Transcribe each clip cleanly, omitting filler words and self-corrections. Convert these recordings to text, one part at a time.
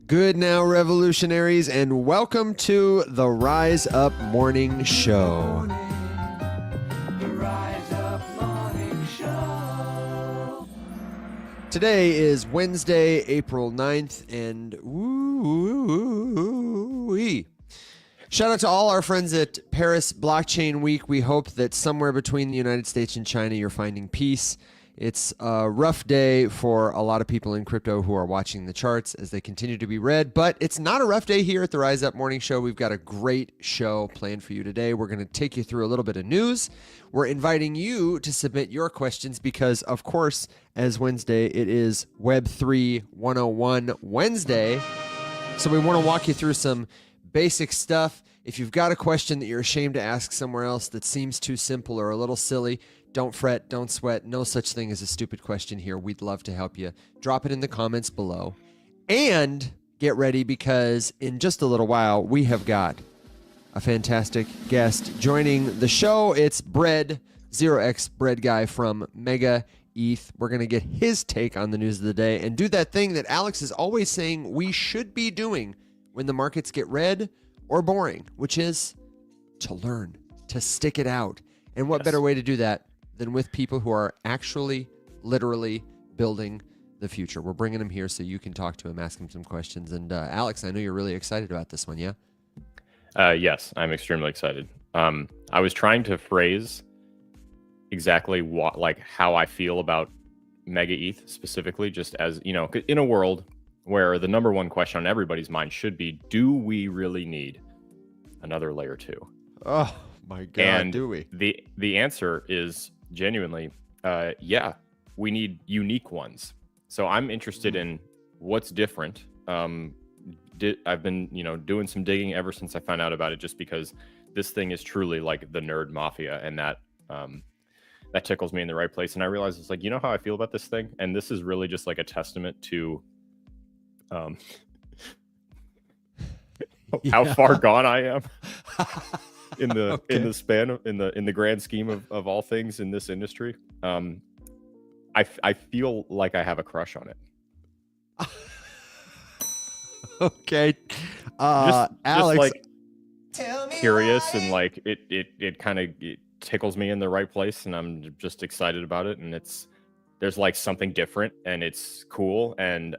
Good now, revolutionaries, and welcome to the Rise Up Morning Show. Today is Wednesday, April 9th, and shout out to all our friends at Paris Blockchain Week. We hope that somewhere between the United States and China, you're finding peace. It's a rough day for a lot of people in crypto who are watching the charts as they continue to be red, but it's not a rough day here at the Rise Up Morning Show. We've got a great show planned for you today. We're going to take you through a little bit of news. We're inviting you to submit your questions because, of course, as Wednesday, it is Web3 101 Wednesday. So we want to walk you through some basic stuff. If you've got a question that you're ashamed to ask somewhere else that seems too simple or a little silly, don't fret, don't sweat. No such thing as a stupid question here. We'd love to help you. Drop it in the comments below. And get ready because in just a little while, we have got a fantastic guest joining the show. It's Bread, 0x Bread Guy from MegaETH. We're going to get his take on the news of the day and do that thing that Alex is always saying we should be doing when the markets get red or boring, which is to learn, to stick it out. And what better way to do that than with people who are actually, literally building the future. We're bringing him here so you can talk to him, ask him some questions. And Alex, I know you're really excited about this one, yeah? Yes, I'm extremely excited. I was trying to phrase exactly how I feel about MegaETH specifically, just as, you know, in a world where the number one question on everybody's mind should be, do we really need another layer 2? Oh my God, and do we? The answer is genuinely, yeah, we need unique ones. So I'm interested in what's different. I've been, doing some digging ever since I found out about it, just because this thing is truly like the nerd mafia, and that tickles me in the right place. And I realized it's like, you know how I feel about this thing, and this is really just like a testament to how far gone I am. in the span of, in the grand scheme of all things in this industry. I feel like I have a crush on it. Okay. Just Alex, like curious, and like it kind of tickles me in the right place, and I'm just excited about it. And there's like something different, and it's cool. And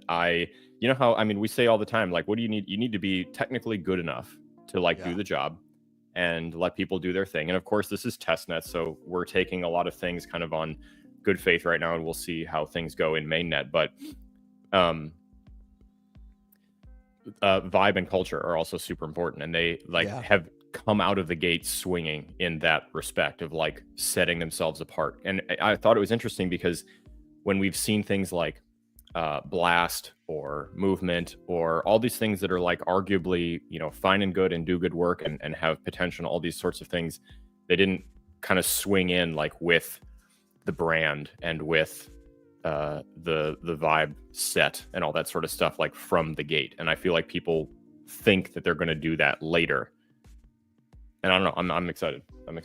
you know how, I mean, we say all the time, like, what do you need? You need to be technically good enough to do the job and let people do their thing. And of course, this is testnet, so we're taking a lot of things kind of on good faith right now, and we'll see how things go in mainnet. But vibe and culture are also super important, and they have come out of the gate swinging in that respect of like setting themselves apart. And I thought it was interesting because when we've seen things like Blast or Movement or all these things that are like arguably, fine and good and do good work and have potential and all these sorts of things, they didn't kind of swing in like with the brand and with the vibe set and all that sort of stuff, like from the gate. And I feel like people think that they're going to do that later. And I don't know, I'm excited. I'm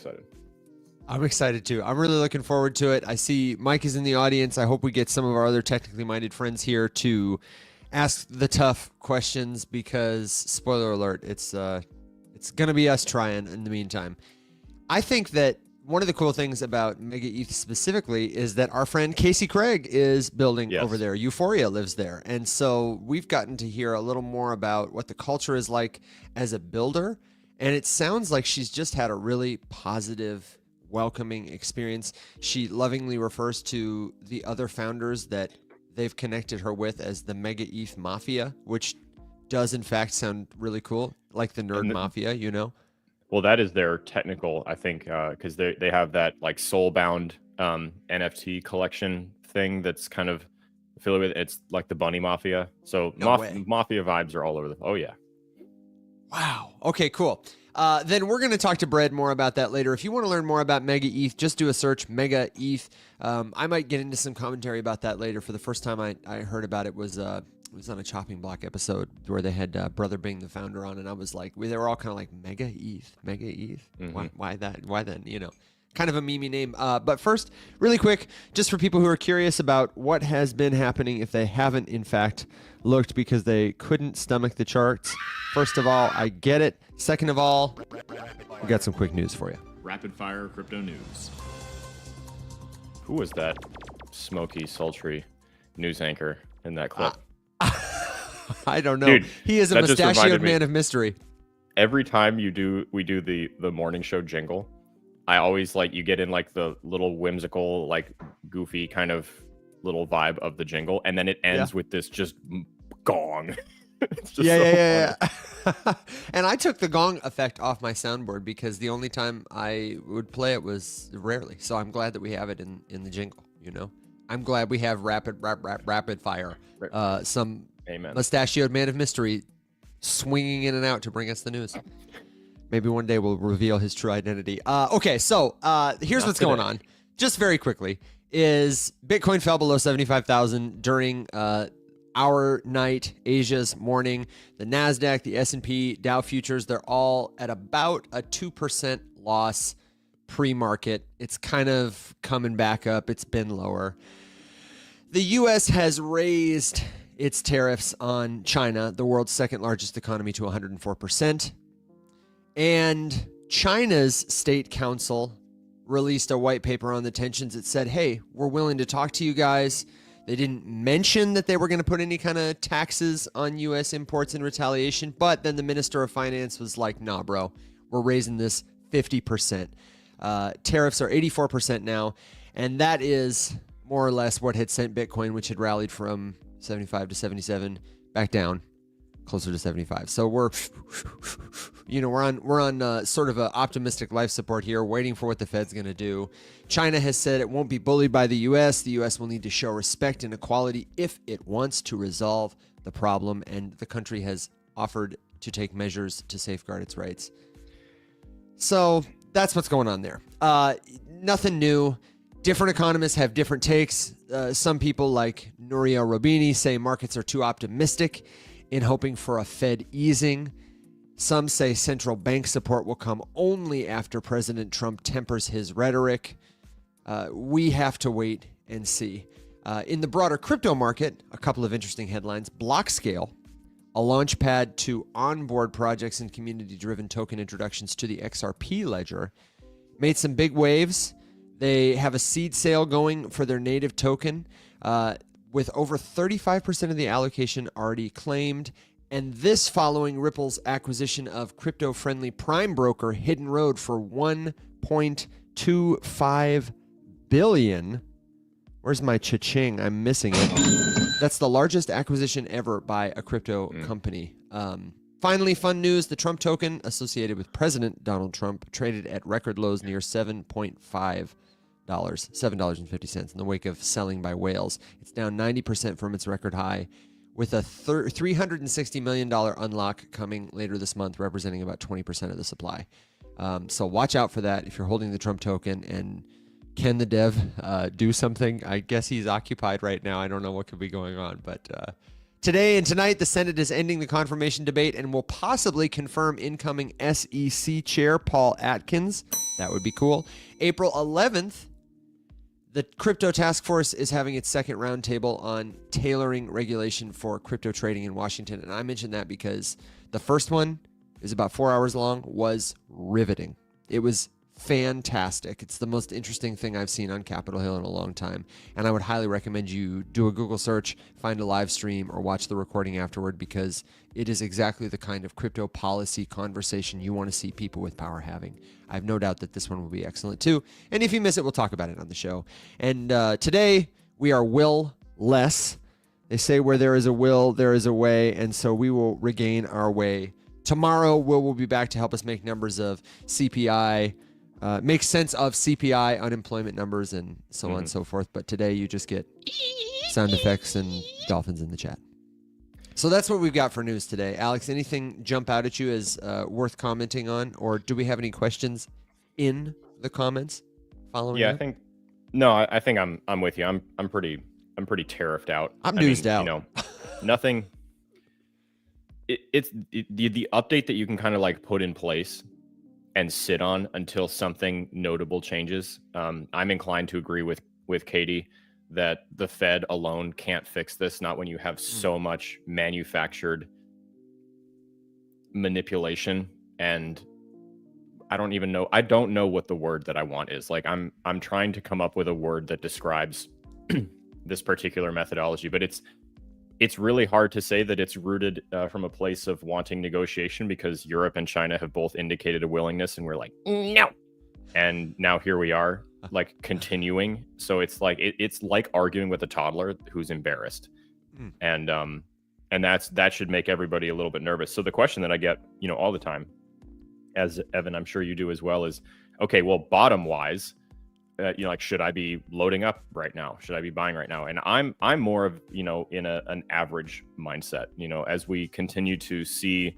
excited too. I'm really looking forward to it. I see Mike is in the audience. I hope we get some of our other technically minded friends here to ask the tough questions because, spoiler alert, it's going to be us trying in the meantime. I think that one of the cool things about MegaETH specifically is that our friend Casey Craig is building over there. Euphoria lives there. And so we've gotten to hear a little more about what the culture is like as a builder. And it sounds like she's just had a really positive, welcoming experience. She lovingly refers to the other founders that they've connected her with as the MegaETH Mafia, which does in fact sound really cool, like the nerd mafia, Well, that is their technical, I think, because they have that like soulbound NFT collection thing that's kind of affiliated with it. It's like the Bunny Mafia. So mafia vibes are all over oh yeah. Wow. Okay, cool. Then we're going to talk to Bread more about that later. If you want to learn more about MegaETH, just do a search, MegaETH. I might get into some commentary about that later. For the first time I heard about it was on a Chopping Block episode where they had Brother Bing, the founder, on, and I was like, they were all kind of like, MegaETH. Mm-hmm. Why that? Why then? kind of a memey name. But first, really quick, just for people who are curious about what has been happening if they haven't, in fact, looked because they couldn't stomach the charts. First of all, I get it. Second of all, we got some quick news for you. Rapid fire crypto news. Who was that smoky, sultry news anchor in that clip? I don't know. Dude, he is a that just mustachioed reminded me. man of mystery. Every time we do the morning show jingle, I always like you get in like the little whimsical, like goofy kind of little vibe of the jingle, and then it ends with this just gong. It's just Yeah. And I took the gong effect off my soundboard because the only time I would play it was rarely. So I'm glad that we have it in the jingle. You know, I'm glad we have rapid fire. Some Amen. mustachioed man of mystery swinging in and out to bring us the news. Maybe one day we'll reveal his true identity. Okay, so here's what's going on. Just very quickly, is Bitcoin fell below 75,000 during our night, Asia's morning. The NASDAQ, the S&P, Dow futures, they're all at about a 2% loss pre-market. It's kind of coming back up. It's been lower. The U.S. has raised its tariffs on China, the world's second largest economy, to 104%. And China's state council released a white paper on the tensions. It said, hey, we're willing to talk to you guys. They didn't mention that they were going to put any kind of taxes on U.S. imports in retaliation. But then the Minister of Finance was like, nah, bro, we're raising this 50%. Tariffs are 84% now. And that is more or less what had sent Bitcoin, which had rallied from 75 to 77, back down closer to 75. So we're on sort of an optimistic life support here, waiting for what the Fed's going to do. China has said it won't be bullied by the U.S. The U.S. will need to show respect and equality if it wants to resolve the problem, and the country has offered to take measures to safeguard its rights. So that's what's going on there. Nothing new. Different economists have different takes. Some people like Nouriel Roubini say markets are too optimistic in hoping for a Fed easing. Some say central bank support will come only after President Trump tempers his rhetoric. We have to wait and see. In the broader crypto market, a couple of interesting headlines. Blockscale, a launch pad to onboard projects and community-driven token introductions to the XRP ledger, made some big waves. They have a seed sale going for their native token with over 35% of the allocation already claimed. And this following Ripple's acquisition of crypto-friendly prime broker Hidden Road for $1.25 billion. Where's my cha-ching? I'm missing it. That's the largest acquisition ever by a crypto company. Finally, fun news. The Trump token associated with President Donald Trump traded at record lows near $7.50 in the wake of selling by whales. It's down 90% from its record high, with a $360 million unlock coming later this month, representing about 20% of the supply. So watch out for that if you're holding the Trump token. And can the dev do something? I guess he's occupied right now. I don't know what could be going on. But today and tonight, the Senate is ending the confirmation debate and will possibly confirm incoming SEC chair Paul Atkins. That would be cool. April 11th, the Crypto Task Force is having its second roundtable on tailoring regulation for crypto trading in Washington. And I mentioned that because the first one is about 4 hours long, was riveting. It was fantastic. It's the most interesting thing I've seen on Capitol Hill in a long time. And I would highly recommend you do a Google search, find a live stream, or watch the recording afterward, because it is exactly the kind of crypto policy conversation you want to see people with power having. I have no doubt that this one will be excellent too. And if you miss it, we'll talk about it on the show. And today we are will-less. They say where there is a will, there is a way. And so we will regain our way. Tomorrow, we'll be back to help us make numbers of CPI, make sense of CPI, unemployment numbers, and so on and so forth. But today you just get sound effects and dolphins in the chat. So that's what we've got for news today. Alex, anything jump out at you as worth commenting on, or do we have any questions in the comments following? Yeah, that? I think I'm with you. I'm pretty tariffed out. I'm newsed out. You know, nothing. The update that you can kind of like put in place and sit on until something notable changes. I'm inclined to agree with Katie that the Fed alone can't fix this, not when you have so much manufactured manipulation. And I don't know what the word that I want is. Like I'm trying to come up with a word that describes this particular methodology, but it's really hard to say that it's rooted from a place of wanting negotiation, because Europe and China have both indicated a willingness, and we're like, no. And now here we are, like continuing. So it's like it's like arguing with a toddler who's embarrassed, and that should make everybody a little bit nervous. So the question that I get, all the time, as Evan, I'm sure you do as well, is, okay, well, bottom wise, like, should I be loading up right now? Should I be buying right now? And I'm more of, in an average mindset, as we continue to see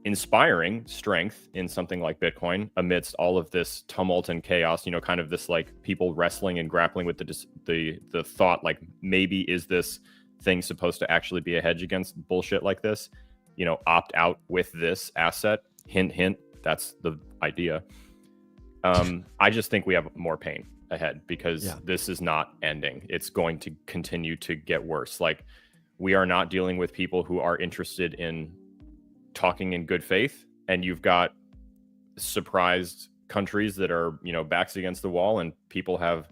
inspiring strength in something like Bitcoin amidst all of this tumult and chaos, kind of this like people wrestling and grappling with the thought, like, maybe is this thing supposed to actually be a hedge against bullshit like this? Opt out with this asset. Hint, hint. That's the idea. I just think we have more pain ahead, because this is not ending. It's going to continue to get worse. Like, we are not dealing with people who are interested in talking in good faith, and you've got surprised countries that are, backs against the wall, and people have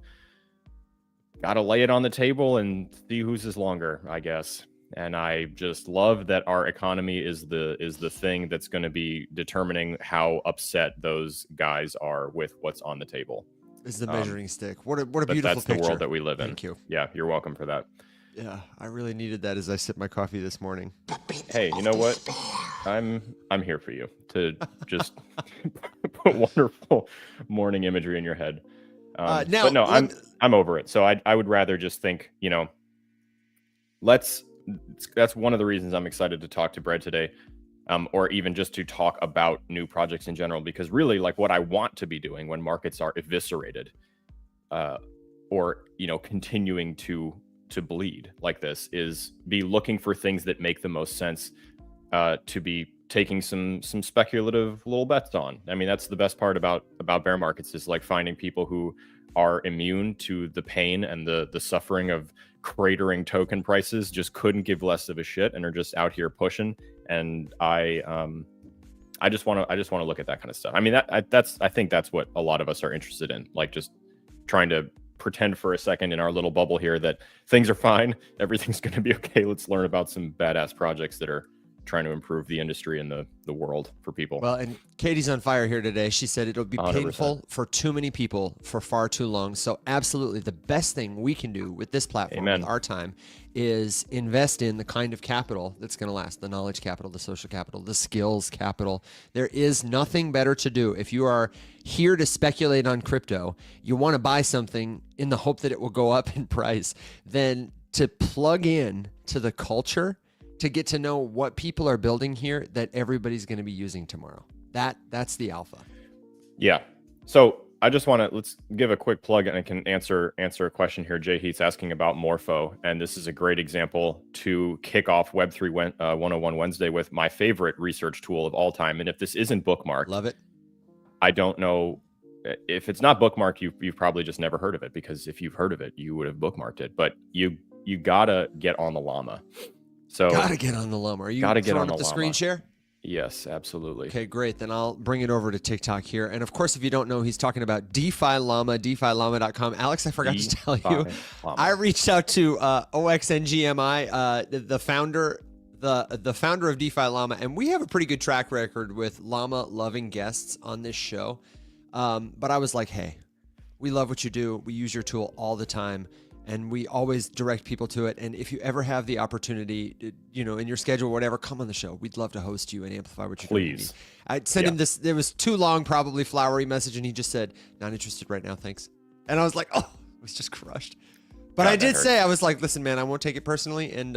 got to lay it on the table and see whose is longer, I guess. And I just love that our economy is the thing that's going to be determining how upset those guys are with what's on the table. Is the measuring stick. What a beautiful that's picture. The world that we live in. Thank you. Yeah, you're welcome for that. Yeah, I really needed that as I sip my coffee this morning. Hey, you know what? I'm here for you to just put wonderful morning imagery in your head. But no, I'm over it. So I would rather just think, that's one of the reasons I'm excited to talk to Brett today, or even just to talk about new projects in general, because really, like, what I want to be doing when markets are eviscerated, or continuing to bleed like this, is be looking for things that make the most sense, to be taking some speculative little bets on. I mean, that's the best part about bear markets, is like finding people who are immune to the pain and the suffering of cratering token prices, just couldn't give less of a shit, and are just out here pushing. And I just want to look at that kind of stuff. I mean, I think that's what a lot of us are interested in, like just trying to pretend for a second in our little bubble here that things are fine, everything's going to be okay. Let's learn about some badass projects that are trying to improve the industry and the world for people. Well, and Katie's on fire here today. She said it'll be 100%. Painful for too many people for far too long. So absolutely, the best thing we can do with this platform, with our time, is invest in the kind of capital that's going to last. The knowledge capital, the social capital, the skills capital. There is nothing better to do. If you are here to speculate on crypto, you want to buy something in the hope that it will go up in price, than to plug in to the culture, to get to know what people are building here that everybody's going to be using tomorrow. That's the alpha. Yeah. So I just want to, let's give a quick plug, and I can answer a question here. Jay Heath's asking about Morpho, and this is a great example to kick off Web3 101 Wednesday with my favorite research tool of all time. And if this isn't bookmarked, love it. I don't know if it's not bookmarked. You've probably just never heard of it, because if you've heard of it, you would have bookmarked it. But you gotta get on the llama. So gotta get on the llama. Are you throwing up the screen share? Yes, absolutely. Okay, great. Then I'll bring it over to TikTok here. And of course, if you don't know, he's talking about DeFiLlama, DeFiLlama.com. Alex, I forgot to tell you, I reached out to OXNGMI, the founder, the founder of DeFiLlama, and we have a pretty good track record with llama-loving guests on this show. But I was like, hey, we love what you do. We use your tool all the time, and we always direct people to it. And if you ever have the opportunity, in your schedule or whatever, come on the show. We'd love to host you and amplify what you're doing. Please. I sent him this, it was too long, probably flowery message, and he just said, not interested right now, thanks. And I was like, oh, I was just crushed. But God, I did say, I was like, listen, man, I won't take it personally, and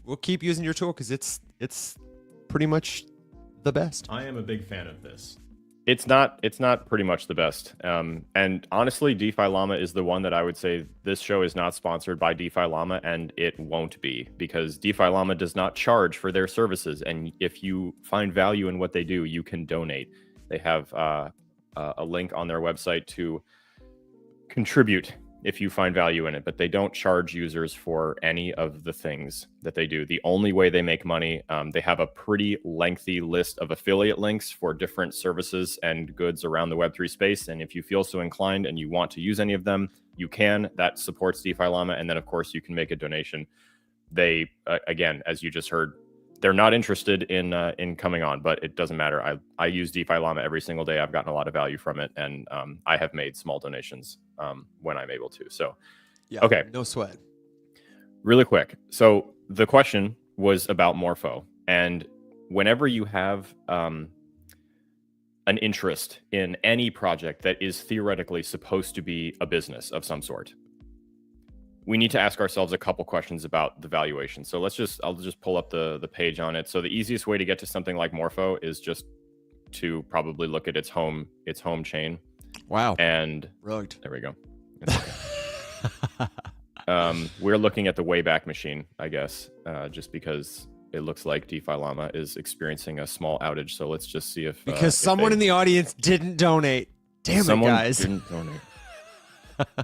we'll keep using your tool, because it's pretty much the best. I am a big fan of this. It's not pretty much the best. And honestly, DeFiLlama is the one that I would say this show is not sponsored by DeFiLlama, and it won't be, because DeFiLlama does not charge for their services. And if you find value in what they do, you can donate. They have a link on their website to contribute if you find value in it, but they don't charge users for any of the things that they do. The only way they make money, they have a pretty lengthy list of affiliate links for different services and goods around the Web3 space. And if you feel so inclined and you want to use any of them, you can. That supports DeFiLlama. And then, of course, you can make a donation. They, again, as you just heard, they're not interested in coming on, but it doesn't matter. I use DeFiLlama every single day. I've gotten a lot of value from it, and I have made small donations when I'm able to. So, yeah, okay, no sweat. Really quick. So the question was about Morpho, and whenever you have an interest in any project that is theoretically supposed to be a business of some sort, we need to ask ourselves a couple questions about the valuation. So I'll just pull up the page on it. So the easiest way to get to something like Morpho is just to probably look at its home chain. Wow. And brilliant. There we go. We're looking at the Wayback Machine, I guess, just because it looks like DeFiLlama is experiencing a small outage. So let's just see if someone in the audience didn't donate. Damn it, guys. Didn't donate.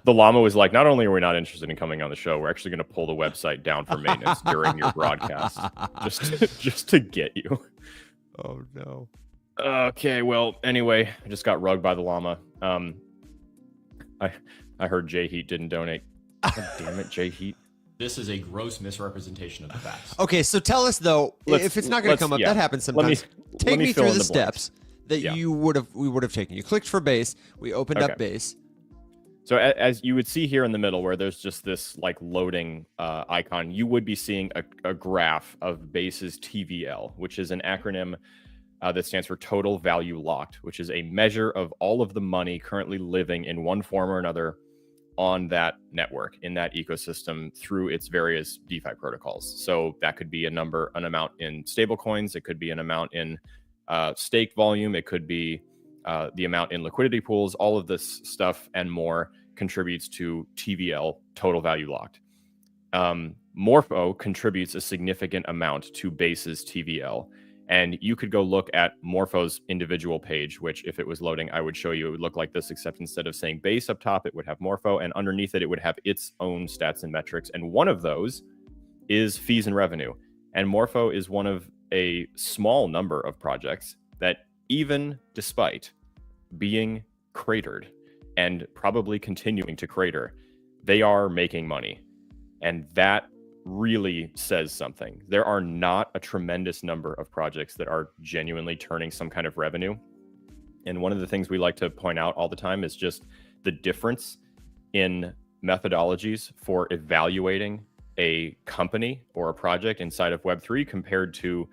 The llama was like, not only are we not interested in coming on the show, we're actually going to pull the website down for maintenance during your broadcast, just to get you. Oh no. Okay, well, anyway, I just got rugged by the llama. I heard J Heat didn't donate. God damn it, J Heat. This is a gross misrepresentation of the facts. Okay, so tell us though, if it's not going to come up, that happens sometimes. Take me through the steps that we would have taken. You clicked for base. We opened up base. So as you would see here in the middle, where there's just this like loading icon, you would be seeing a graph of Base's TVL, which is an acronym that stands for Total Value Locked, which is a measure of all of the money currently living in one form or another on that network, in that ecosystem, through its various DeFi protocols. So that could be an amount in stable coins. It could be an amount in staked volume. It could be the amount in liquidity pools. All of this stuff and more contributes to TVL, Total Value Locked. Morpho contributes a significant amount to Base's TVL. And you could go look at Morpho's individual page, which if it was loading, I would show you it would look like this, except instead of saying Base up top, it would have Morpho, and underneath it, it would have its own stats and metrics. And one of those is fees and revenue. And Morpho is one of a small number of projects that, even despite being cratered and probably continuing to crater, they are making money. And that really says something. There are not a tremendous number of projects that are genuinely turning some kind of revenue. And one of the things we like to point out all the time is just the difference in methodologies for evaluating a company or a project inside of Web3 compared to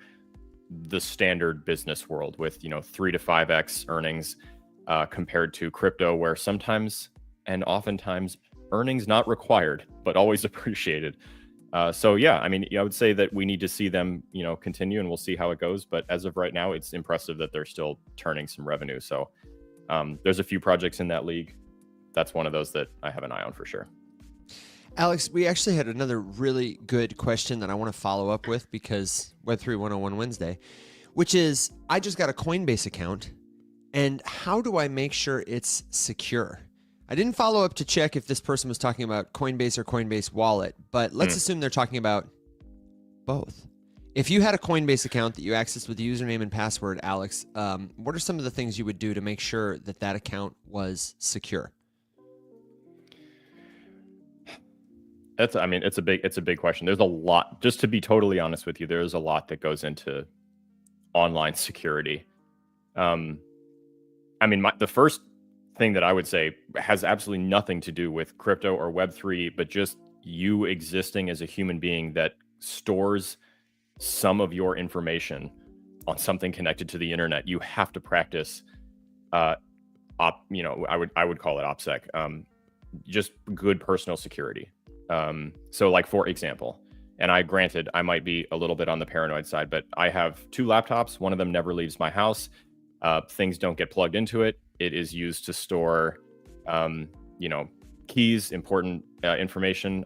the standard business world with, 3 to 5x earnings compared to crypto, where sometimes and oftentimes earnings not required, but always appreciated. So yeah, I would say that we need to see them, continue, and we'll see how it goes. But as of right now, it's impressive that they're still turning some revenue. So there's a few projects in that league. That's one of those that I have an eye on for sure. Alex, we actually had another really good question that I want to follow up with, because Web3 101 Wednesday, which is, I just got a Coinbase account, and how do I make sure it's secure? I didn't follow up to check if this person was talking about Coinbase or Coinbase Wallet, but let's assume they're talking about both. If you had a Coinbase account that you accessed with username and password, Alex, what are some of the things you would do to make sure that that account was secure? It's a big question. There's a lot, just to be totally honest with you, there's a lot that goes into online security. The first thing that I would say has absolutely nothing to do with crypto or Web3, but just you existing as a human being that stores some of your information on something connected to the internet. You have to practice, I would call it OPSEC, just good personal security. So like, for example, and I might be a little bit on the paranoid side, but I have 2 laptops. One of them never leaves my house. Things don't get plugged into it. It is used to store, keys, important information,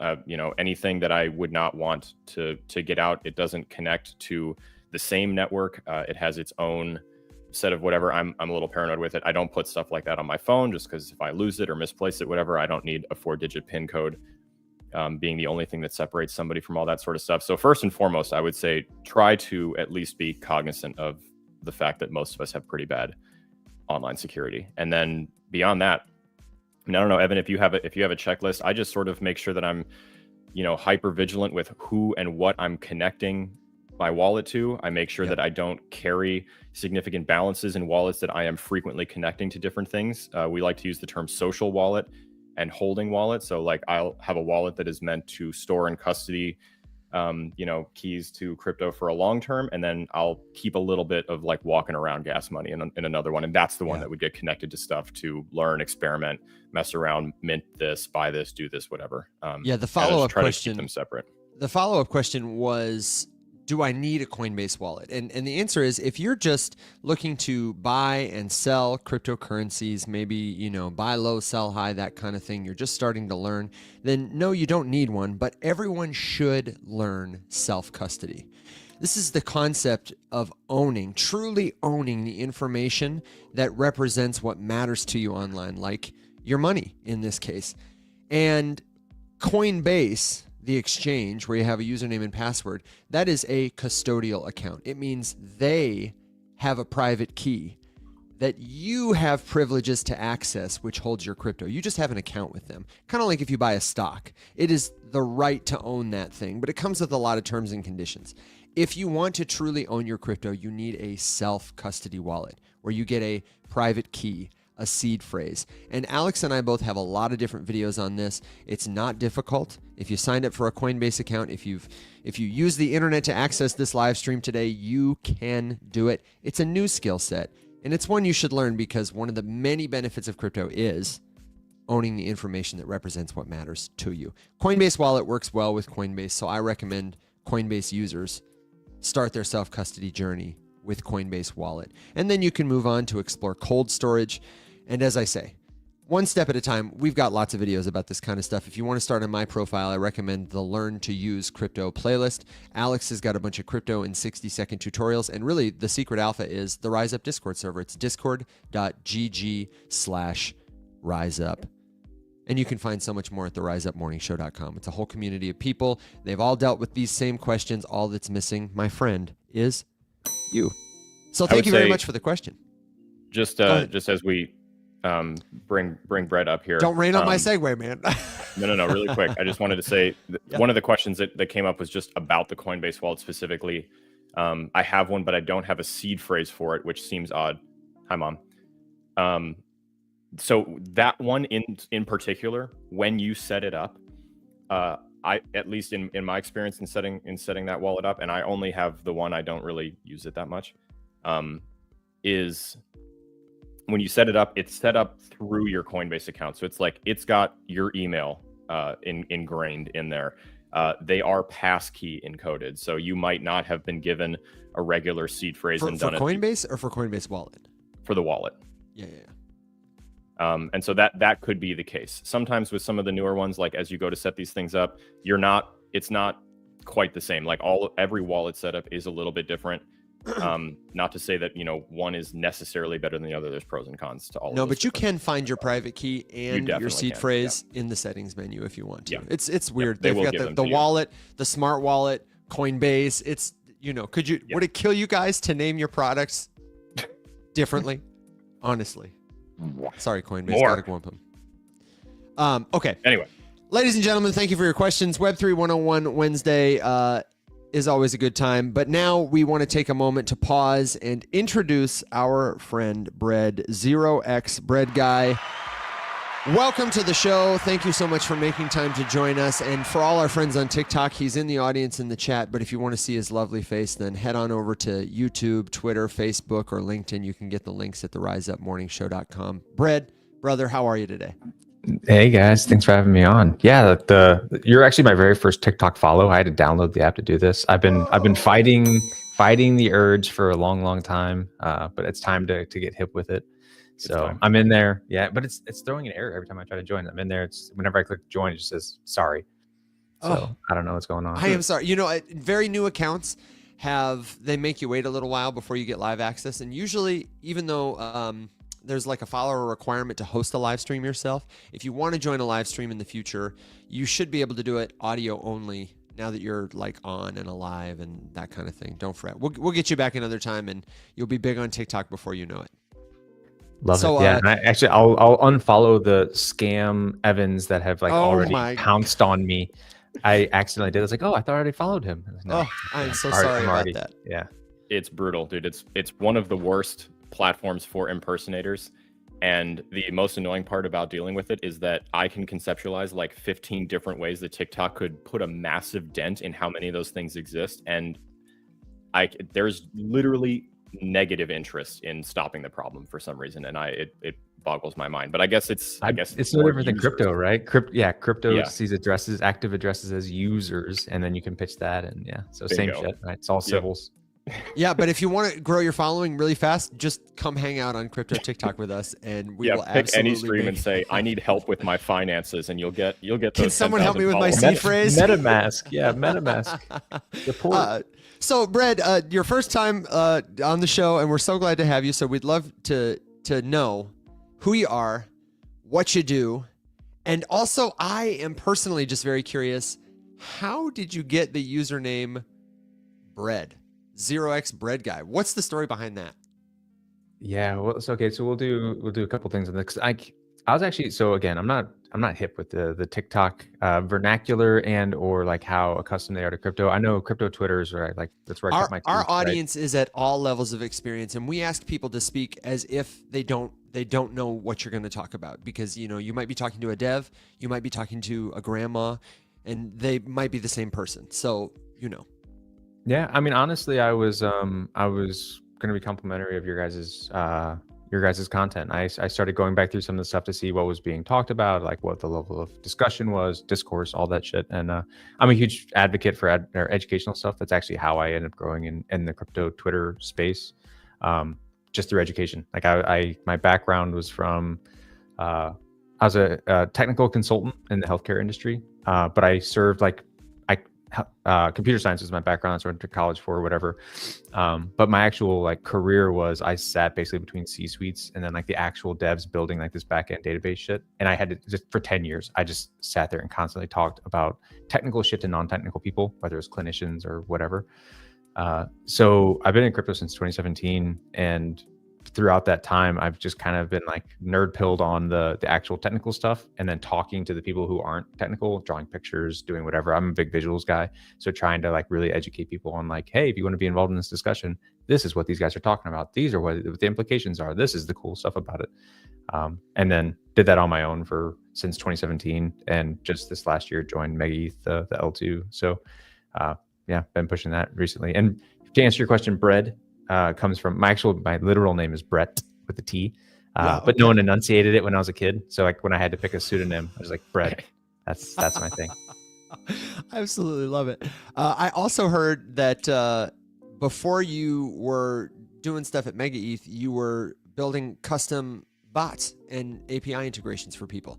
anything that I would not want to get out. It doesn't connect to the same network. It has its own set of whatever, I'm a little paranoid with it. I don't put stuff like that on my phone just because if I lose it or misplace it, whatever, I don't need a 4-digit PIN code being the only thing that separates somebody from all that sort of stuff. So first and foremost, I would say try to at least be cognizant of the fact that most of us have pretty bad online security. And then beyond that, and I don't know, Evan, if you have a checklist, I just sort of make sure that I'm, hyper vigilant with who and what I'm connecting my wallet to. I make sure that I don't carry significant balances in wallets that I am frequently connecting to different things. We like to use the term social wallet and holding wallet. So like I'll have a wallet that is meant to store and custody, keys to crypto for a long term. And then I'll keep a little bit of like walking around gas money in another one. And that's the one that would get connected to stuff to learn, experiment, mess around, mint this, buy this, do this, whatever. The follow-up question, to keep them separate. The follow-up question was, do I need a Coinbase wallet? And the answer is, if you're just looking to buy and sell cryptocurrencies, maybe, buy low, sell high, that kind of thing, you're just starting to learn, then no, you don't need one, but everyone should learn self-custody. This is the concept of truly owning the information that represents what matters to you online, like your money in this case. And Coinbase, the exchange where you have a username and password, that is a custodial account. It means they have a private key that you have privileges to access, which holds your crypto. You just have an account with them. Kind of like if you buy a stock. It is the right to own that thing, but it comes with a lot of terms and conditions. If you want to truly own your crypto, you need a self-custody wallet where you get a private key, a seed phrase. And Alex and I both have a lot of different videos on this. It's not difficult. If you signed up for a Coinbase account, if you use the internet to access this live stream today, you can do it. It's a new skill set, and it's one you should learn because one of the many benefits of crypto is owning the information that represents what matters to you. Coinbase Wallet works well with Coinbase, so I recommend Coinbase users start their self-custody journey with Coinbase Wallet. And then you can move on to explore cold storage. And as I say, one step at a time. We've got lots of videos about this kind of stuff. If you want to start on my profile, I recommend the Learn to Use Crypto playlist. Alex has got a bunch of crypto in 60-second tutorials. And really, the secret alpha is the Rise Up Discord server. It's discord.gg/riseup. And you can find so much more at theriseupmorningshow.com. It's a whole community of people. They've all dealt with these same questions. All that's missing, my friend, is you. So thank you very much for the question. Just as we bring Brett up here. Don't rain on my segue, man. No, really quick. I just wanted to say one of the questions that came up was just about the Coinbase wallet specifically. I have one, but I don't have a seed phrase for it, which seems odd. Hi, Mom. So that one in particular, when you set it up, I at least in my experience in setting that wallet up, and I only have the one, I don't really use it that much, is when you set it up, it's set up through your Coinbase account. So it's like it's got your email ingrained in there. They are passkey encoded, so you might not have been given a regular seed phrase for Coinbase or for Coinbase Wallet. For the wallet. Yeah. And so that could be the case. Sometimes with some of the newer ones, like as you go to set these things up, it's not quite the same. Like every wallet setup is a little bit different. Not to say that, one is necessarily better than the other. There's pros and cons to all of those. No, but you can find your private key and your seed phrase in the settings menu if you want to. Yeah. It's weird. They've got the wallet, the smart wallet, Coinbase. It's, would it kill you guys to name your products differently? Honestly. Sorry, Coinbase. Gotta go them. Okay. Anyway. Ladies and gentlemen, thank you for your questions. Web3 101 Wednesday is always a good time. But now we want to take a moment to pause and introduce our friend, Bread, 0x Bread Guy. Welcome to the show. Thank you so much for making time to join us. And for all our friends on TikTok, he's in the audience in the chat. But if you want to see his lovely face, then head on over to YouTube, Twitter, Facebook, or LinkedIn. You can get the links at theriseupmorningshow.com. Bread, brother, how are you today? Hey guys, thanks for having me on. Yeah, you're actually my very first TikTok follow. I had to download the app to do this. I've been fighting the urge for a long time, but it's time to get hip with it. So I'm in there, but it's throwing an error every time I try to join. I'm in there. It's whenever I click join, it just says sorry. So I don't know what's going on. I am sorry. Very new accounts they make you wait a little while before you get live access. And usually, even though there's like a follower requirement to host a live stream yourself, if you want to join a live stream in the future, you should be able to do it audio only now that you're like on and alive and that kind of thing. Don't fret. We'll get you back another time, and you'll be big on TikTok before you know it. Love it. Yeah, and I'll unfollow the scam Evans that have like already pounced on me. I accidentally did. I was like, oh, I thought I already followed him. No, I'm so sorry about that. Yeah, it's brutal, dude. It's one of the worst platforms for impersonators. And the most annoying part about dealing with it is that I can conceptualize like 15 different ways that TikTok could put a massive dent in how many of those things exist. And there's literally negative interest in stopping the problem for some reason. And it boggles my mind. But I guess it's no different than crypto, right? Crypto sees active addresses as users, and then you can pitch that. And so bingo. Same shit, right? It's all civils. Yeah, but if you want to grow your following really fast, just come hang out on crypto TikTok with us, and we will pick any stream and say, I need help with my finances, and you'll get those. Can someone help me with my seed phrase? MetaMask. Yeah, MetaMask. Support. So Brad, your first time on the show, and we're so glad to have you. So we'd love to know who you are, what you do, and also I am personally just very curious, how did you get the username Bread? 0x Bread Guy. What's the story behind that? Yeah, well, it's okay. So we'll do a couple things on this. I was actually, so again, I'm not hip with the TikTok vernacular and or like how accustomed they are to crypto. I know crypto Twitters, right? Like that's where I kept my tweets, our audience is at all levels of experience, and we ask people to speak as if they don't know what you're going to talk about, because you might be talking to a dev, you might be talking to a grandma, and they might be the same person. So Yeah, I mean, honestly, I was going to be complimentary of your guys' content. I started going back through some of the stuff to see what was being talked about, like what the level of discussion was, discourse, all that shit. And I'm a huge advocate for educational stuff. That's actually how I ended up growing in the crypto Twitter space, just through education. Like my background was from, I was a technical consultant in the healthcare industry, but I served computer science was my background. So I went to college for whatever. But my actual career was I sat basically between C-suites and then the actual devs building this backend database shit. And I had to just for 10 years, I just sat there and constantly talked about technical shit to non-technical people, whether it's clinicians or whatever. So I've been in crypto since 2017, and throughout that time, I've just kind of been nerd pilled on the actual technical stuff, and then talking to the people who aren't technical, drawing pictures, doing whatever. I'm a big visuals guy. So trying to really educate people on hey, if you want to be involved in this discussion, this is what these guys are talking about. These are what the implications are. This is the cool stuff about it. And then did that on my own since 2017. And just this last year joined MegaETH, the L2. So been pushing that recently. And to answer your question, Bread comes from my literal name is Brett with a T, but no one enunciated it when I was a kid. So when I had to pick a pseudonym, I was like, Brett. That's my thing. I absolutely love it. I also heard that before you were doing stuff at MegaETH, you were building custom bots and API integrations for people.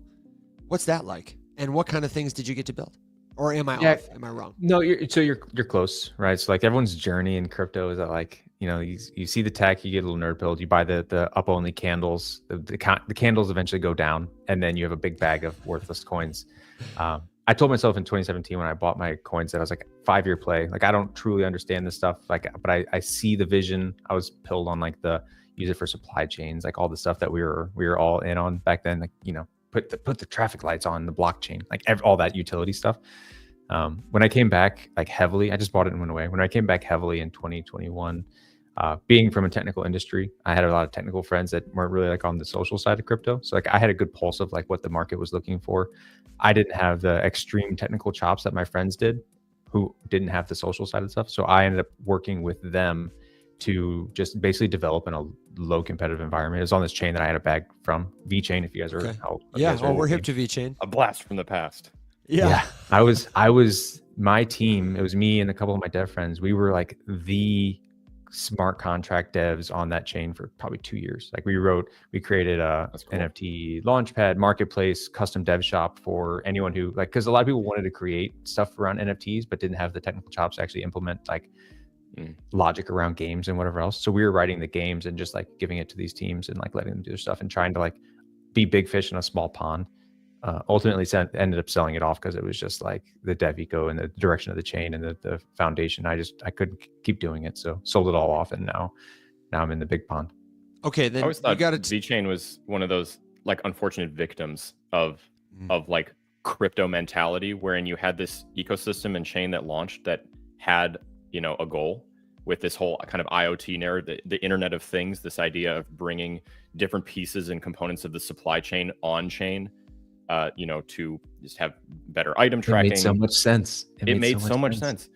What's that like? And what kind of things did you get to build? Or am I off? Am I wrong? No, you're close, right? So everyone's journey in crypto is that you see the tech, you get a little nerd pilled, you buy the up only candles, the candles eventually go down, and then you have a big bag of worthless coins. I told myself in 2017 when I bought my coins that I was 5-year play. I don't truly understand this stuff, but I see the vision. I was pilled on the use it for supply chains, all the stuff that we were all in on back then. Put the traffic lights on the blockchain, all that utility stuff. When I came back heavily, I just bought it and went away. When I came back heavily in 2021, being from a technical industry, I had a lot of technical friends that weren't really on the social side of crypto. So I had a good pulse of what the market was looking for. I didn't have the extreme technical chops that my friends did, who didn't have the social side of stuff. So I ended up working with them to just basically develop in a low competitive environment. It was on this chain that I had a bag from, VeChain, if you guys are we're hip to VeChain. A blast from the past. Yeah. I was my team, it was me and a couple of my dev friends. We were the smart contract devs on that chain for probably 2 years. We created a NFT launchpad, marketplace, custom dev shop for anyone who because a lot of people wanted to create stuff around NFTs but didn't have the technical chops to actually implement logic around games and whatever else. So we were writing the games and just like giving it to these teams and like letting them do their stuff and trying to like be big fish in a small pond. Ultimately ended up selling it off because it was just like the dev eco and the direction of the chain and the foundation. I couldn't keep doing it, so sold it all off, and now I'm in the big pond. Okay, then I always thought you got VeChain was one of those like unfortunate victims of like crypto mentality, wherein you had this ecosystem and chain that launched that had, you know, a goal with this whole kind of IoT narrative, the Internet of Things, this idea of bringing different pieces and components of the supply chain on chain, you know, to just have better item tracking. It made so much sense. It made so much sense.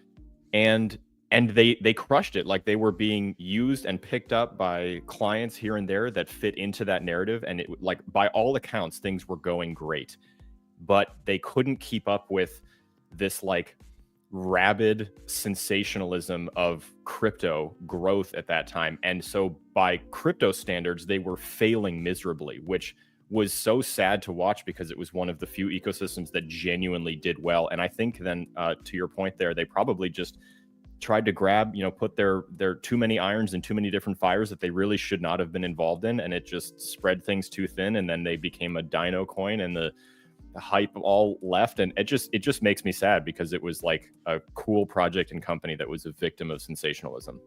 And they crushed it. Like they were being used and picked up by clients here and there that fit into that narrative. And it, like, by all accounts, things were going great, but they couldn't keep up with this like rabid sensationalism of crypto growth at that time. And so by crypto standards, they were failing miserably, which was so sad to watch because it was one of the few ecosystems that genuinely did well. And I think then to your point there, they probably just tried to grab, you know, put their too many irons in too many different fires that they really should not have been involved in. And it just spread things too thin. And then they became a dino coin and the hype all left. And it just makes me sad because it was like a cool project and company that was a victim of sensationalism.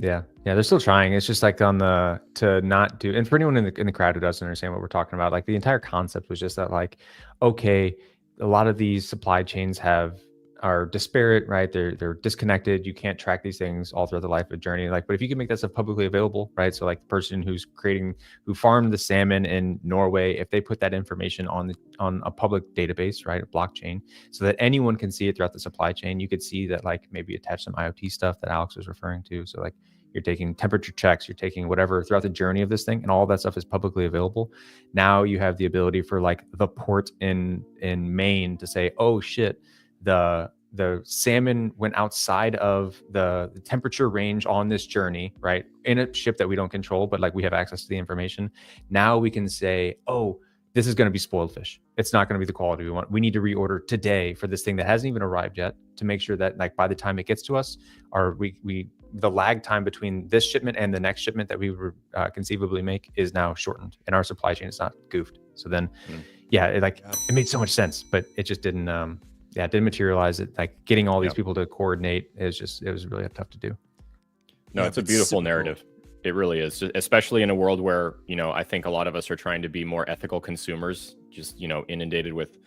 Yeah, they're still trying. It's just like to not do. And for anyone in the crowd who doesn't understand what we're talking about, like the entire concept was just that, like, okay, a lot of these supply chains are disparate, right? They're disconnected. You can't track these things all throughout the life of a journey. Like, but if you can make that stuff publicly available, right? So like the person who farmed the salmon in Norway, if they put that information on a public database, right, a blockchain, so that anyone can see it throughout the supply chain, you could see that, like, maybe attach some IoT stuff that Alex was referring to. So like you're taking temperature checks, you're taking whatever throughout the journey of this thing, and all that stuff is publicly available. Now you have the ability for like the port in Maine to say, oh shit, the salmon went outside of the temperature range on this journey, right? In a ship that we don't control, but like we have access to the information. Now we can say, oh, this is going to be spoiled fish. It's not going to be the quality we want. We need to reorder today for this thing that hasn't even arrived yet, to make sure that, like, by the time it gets to us, the lag time between this shipment and the next shipment that we would conceivably make is now shortened, and our supply chain is not goofed. So then, it made so much sense, but it just didn't. It didn't materialize. It, like, getting all these people to coordinate it was really tough to do. No, it's a beautiful narrative. Cool. It really is, especially in a world where, you know, I think a lot of us are trying to be more ethical consumers, just, you know, inundated with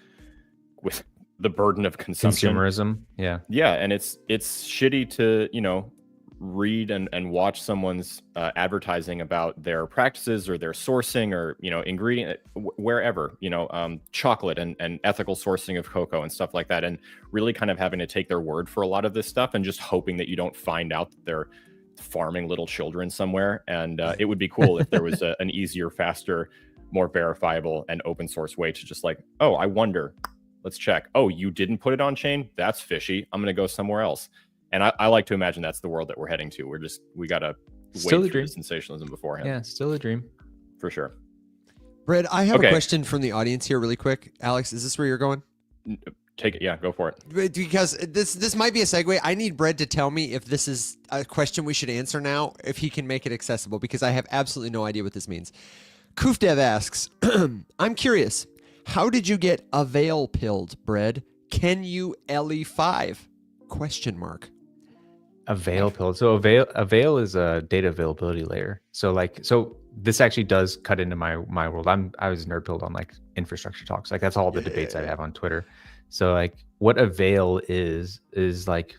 the burden of consumption. Consumerism. Yeah. And it's shitty to, you know, read and watch someone's advertising about their practices or their sourcing or, you know, ingredient wherever, you know, chocolate and ethical sourcing of cocoa and stuff like that, and really kind of having to take their word for a lot of this stuff and just hoping that you don't find out that they're farming little children somewhere. And it would be cool if there was an easier, faster, more verifiable and open source way to just like, oh, I wonder, let's check. Oh, you didn't put it on chain? That's fishy. I'm going to go somewhere else. And I like to imagine that's the world that we're heading to. We got to wait through the sensationalism beforehand. Yeah, still a dream. For sure. Brad, I have a question from the audience here really quick. Alex, is this where you're going? Take it. Yeah, go for it. Because this might be a segue. I need Brad to tell me if this is a question we should answer now, if he can make it accessible, because I have absolutely no idea what this means. Koofdev asks, I'm curious, how did you get avail pilled, Brad? Can you LE5? ? Avail pilled. So avail is a data availability layer. So this actually does cut into my world. I was nerd pilled on like infrastructure talks. Like that's all the debates I have on Twitter. So like what avail is like,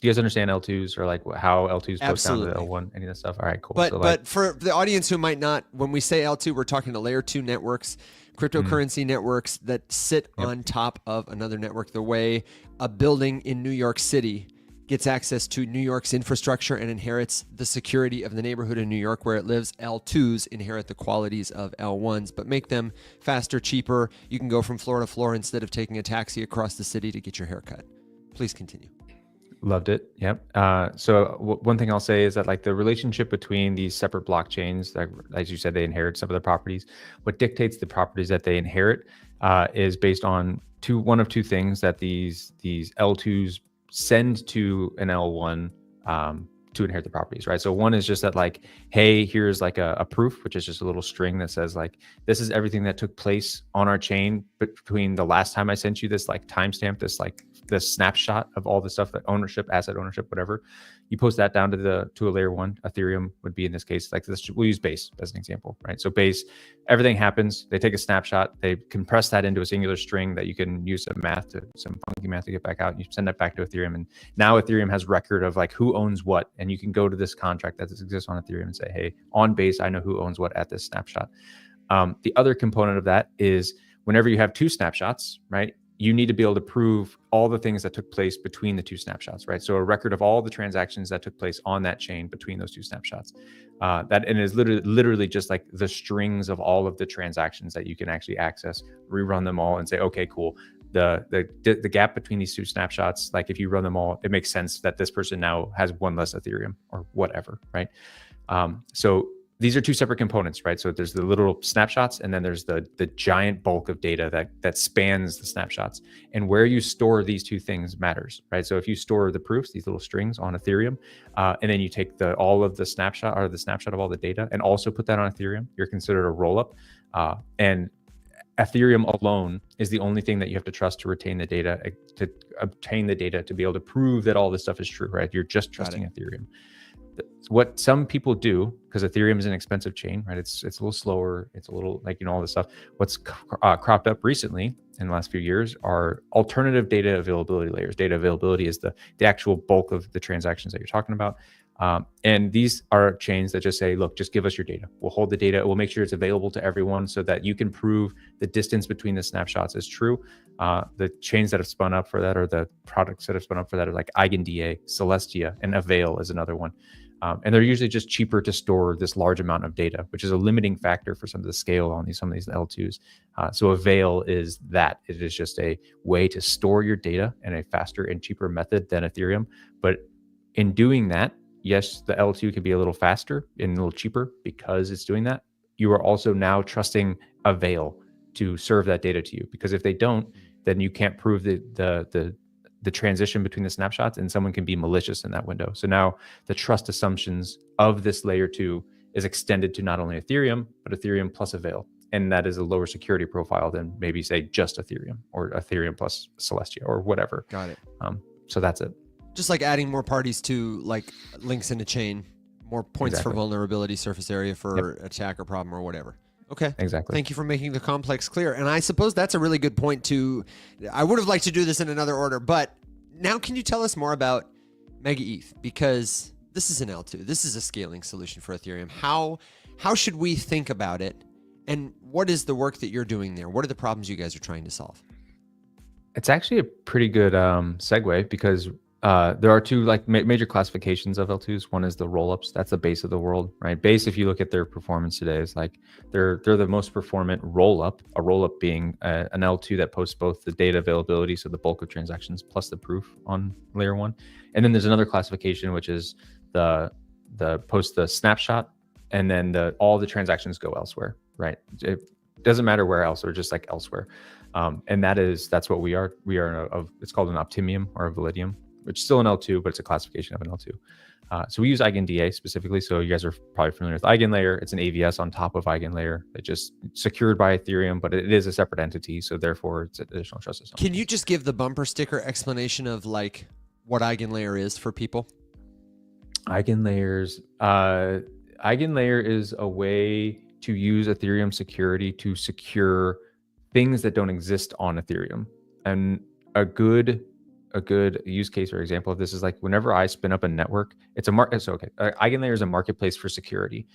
do you guys understand L2s or like how L2s post down to L1, any of that stuff? All right, cool. But for the audience who might not, when we say L2, we're talking to layer 2 networks, cryptocurrency networks that sit on top of another network. The way a building in New York City gets access to New York's infrastructure and inherits the security of the neighborhood in New York where it lives, L2s inherit the qualities of L1s, but make them faster, cheaper. You can go from floor to floor instead of taking a taxi across the city to get your hair cut. Please continue. Loved it. Yep. So one thing I'll say is that like the relationship between these separate blockchains, that, as you said, they inherit some of the properties. What dictates the properties that they inherit is based on one of two things that these L2s send to an L1 to inherit the properties, right? So one is just that like, hey, here's like a proof, which is just a little string that says like, this is everything that took place on our chain between the last time I sent you this like timestamp, this snapshot of all the stuff, that ownership, asset ownership, whatever. You post that down to a layer one. Ethereum would be in this case, like this, we'll use Base as an example, right? So Base, everything happens. They take a snapshot, they compress that into a singular string that you can use some funky math to get back out. And you send that back to Ethereum. And now Ethereum has record of like who owns what. And you can go to this contract that exists on Ethereum and say, hey, on Base, I know who owns what at this snapshot. The other component of that is whenever you have two snapshots, right? You need to be able to prove all the things that took place between the two snapshots, right? So a record of all the transactions that took place on that chain between those two snapshots. That and is literally just like the strings of all of the transactions that you can actually access, rerun them all and say, okay, cool. The gap between these two snapshots, like if you run them all, it makes sense that this person now has one less Ethereum or whatever, right? So these are two separate components, right? So there's the literal snapshots, and then there's the giant bulk of data that spans the snapshots. And where you store these two things matters, right? So if you store the proofs, these little strings on Ethereum, and then you take all of the snapshot or the snapshot of all the data and also put that on Ethereum, you're considered a rollup. And Ethereum alone is the only thing that you have to trust to retain the data, to obtain the data, to be able to prove that all this stuff is true, right? You're just trusting Ethereum. What some people do, because Ethereum is an expensive chain, right? It's a little slower. It's a little like, all this stuff. What's cropped up recently in the last few years are alternative data availability layers. Data availability is the actual bulk of the transactions that you're talking about. And these are chains that just say, look, just give us your data. We'll hold the data. We'll make sure it's available to everyone so that you can prove the distance between the snapshots is true. The chains that have spun up for that, or the products that have spun up for that, are like Eigen, Celestia, and Avail is another one. And they're usually just cheaper to store this large amount of data, which is a limiting factor for some of the scale on some of these L2s. So Avail is that. It is just a way to store your data in a faster and cheaper method than Ethereum. But in doing that, yes, the L2 can be a little faster and a little cheaper because it's doing that. You are also now trusting Avail to serve that data to you, because if they don't, then you can't prove the transition between the snapshots, and someone can be malicious in that window. So now the trust assumptions of this layer 2 is extended to not only Ethereum, but Ethereum plus Avail. And that is a lower security profile than maybe say just Ethereum or Ethereum plus Celestia or whatever. Got it. So that's it. Just like adding more parties to like links in a chain, more points for vulnerability, surface area for attack or problem or whatever. Okay. Exactly. Thank you for making the complex clear. And I suppose that's a really good point to, I would have liked to do this in another order, but now can you tell us more about MegaETH? Because this is an L2. This is a scaling solution for Ethereum. How should we think about it? And what is the work that you're doing there? What are the problems you guys are trying to solve? It's actually a pretty good segue, because there are two like major classifications of L2s. One is the rollups. That's the Base of the world, right? Base, if you look at their performance today, is like they're the most performant rollup. A rollup being an L2 that posts both the data availability, so the bulk of transactions, plus the proof on layer 1. And then there's another classification, which is the post the snapshot, and then all the transactions go elsewhere, right? It doesn't matter where else, or just like elsewhere. And that's what we are. We are it's called an optimium or a validium, which is still an L2, but it's a classification of an L2. So we use Eigen specifically. So you guys are probably familiar with Eigenlayer. It's an AVS on top of Eigenlayer. It's just secured by Ethereum, but it is a separate entity. So therefore, it's additional trust assumption. Can you just give the bumper sticker explanation of like what Eigenlayer is for people? Eigenlayer is a way to use Ethereum security to secure things that don't exist on Ethereum. And a good use case or example of this is like whenever I spin up a network, it's a market. So Eigenlayer is a marketplace for security.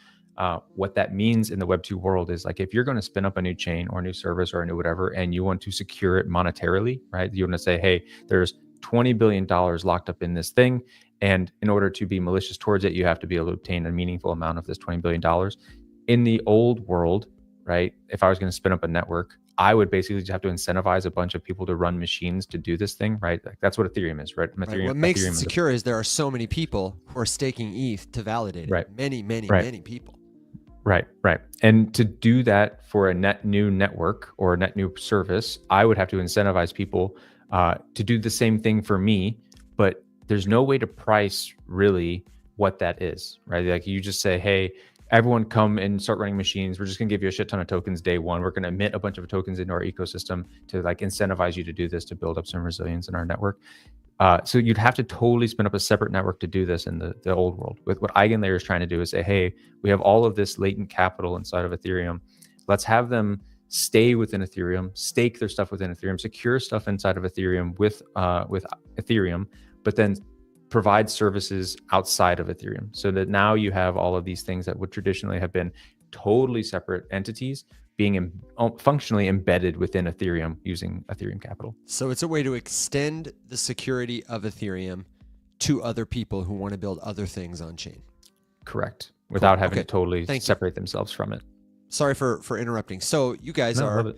What that means in the Web2 world is like if you're going to spin up a new chain or a new service or a new whatever, and you want to secure it monetarily, right? You want to say, hey, there's $20 billion locked up in this thing, and in order to be malicious towards it, you have to be able to obtain a meaningful amount of this $20 billion. In the old world, right? If I was going to spin up a network, I would basically just have to incentivize a bunch of people to run machines to do this thing, right? Like that's what Ethereum is, right? Right. What makes it secure is there are so many people who are staking ETH to validate it. Right. Many people. Right. And to do that for a net new network or a net new service, I would have to incentivize people to do the same thing for me, but there's no way to price really what that is, right? Like you just say, hey, everyone come and start running machines. We're just gonna give you a shit ton of tokens day one. We're gonna emit a bunch of tokens into our ecosystem to like incentivize you to do this, to build up some resilience in our network. So you'd have to totally spin up a separate network to do this in the old world. With what EigenLayer is trying to do is say, hey, we have all of this latent capital inside of Ethereum. Let's have them stay within Ethereum, stake their stuff within Ethereum, secure stuff inside of Ethereum with Ethereum, but then provide services outside of Ethereum, so that now you have all of these things that would traditionally have been totally separate entities being functionally embedded within Ethereum using Ethereum capital. So it's a way to extend the security of Ethereum to other people who want to build other things on chain. Correct. Without Cool. having Okay. to totally Thank you. separate themselves from it. Sorry for interrupting. So you guys No, are... love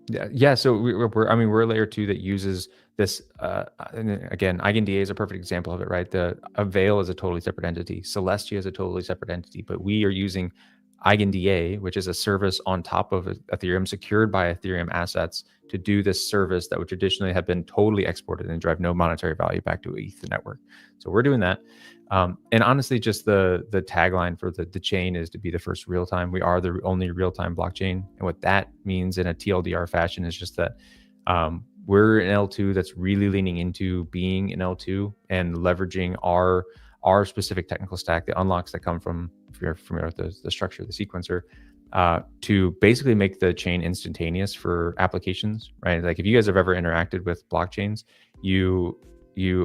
it. Yeah. So we're a layer 2 that uses this. And again, EigenDA is a perfect example of it, right? The Avail is a totally separate entity. Celestia is a totally separate entity, but we are using EigenDA, which is a service on top of Ethereum, secured by Ethereum assets, to do this service that would traditionally have been totally exported and drive no monetary value back to ETH network. So we're doing that. And honestly, just the tagline for the chain is to be the first real time. We are the only real time blockchain. And what that means in a TLDR fashion is just that we're an L2 that's really leaning into being an L2 and leveraging our specific technical stack, the unlocks that come from, if you're familiar with the structure of the sequencer, to basically make the chain instantaneous for applications, right? Like if you guys have ever interacted with blockchains, you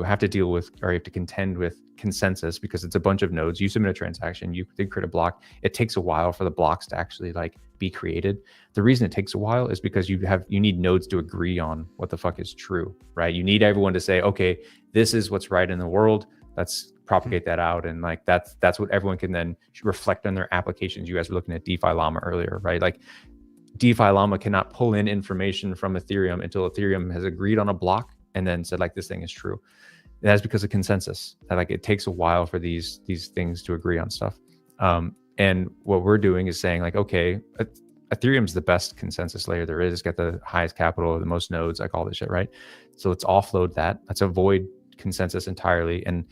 have to deal with, or you have to contend with consensus, because it's a bunch of nodes. You submit a transaction, you create a block. It takes a while for the blocks to actually like be created. The reason it takes a while is because you need nodes to agree on what the fuck is true, right? You need everyone to say, okay, this is what's right in the world. Let's propagate that out, and like that's what everyone can then reflect on their applications. You guys were looking at DeFiLlama earlier, right? Like DeFiLlama cannot pull in information from Ethereum until Ethereum has agreed on a block and then said like this thing is true. That's because of consensus. That like it takes a while for these things to agree on stuff. And what we're doing is saying like, okay, Ethereum's the best consensus layer there is. It's got the highest capital, the most nodes, like all this shit, right? So let's offload that. Let's avoid consensus entirely, and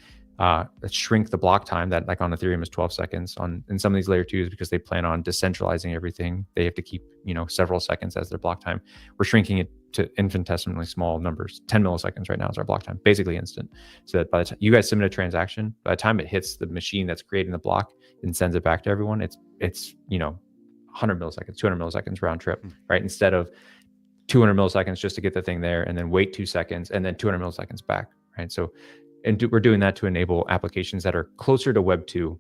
let's shrink the block time that like on Ethereum is 12 seconds. In some of these layer 2s, because they plan on decentralizing everything, they have to keep several seconds as their block time. We're shrinking it to infinitesimally small numbers. 10 milliseconds right now is our block time, basically instant. So that by the time you guys submit a transaction, by the time it hits the machine that's creating the block and sends it back to everyone, it's 100 milliseconds, 200 milliseconds round trip, right? Instead of 200 milliseconds just to get the thing there and then wait 2 seconds and then 200 milliseconds back, right? So, we're doing that to enable applications that are closer to Web 2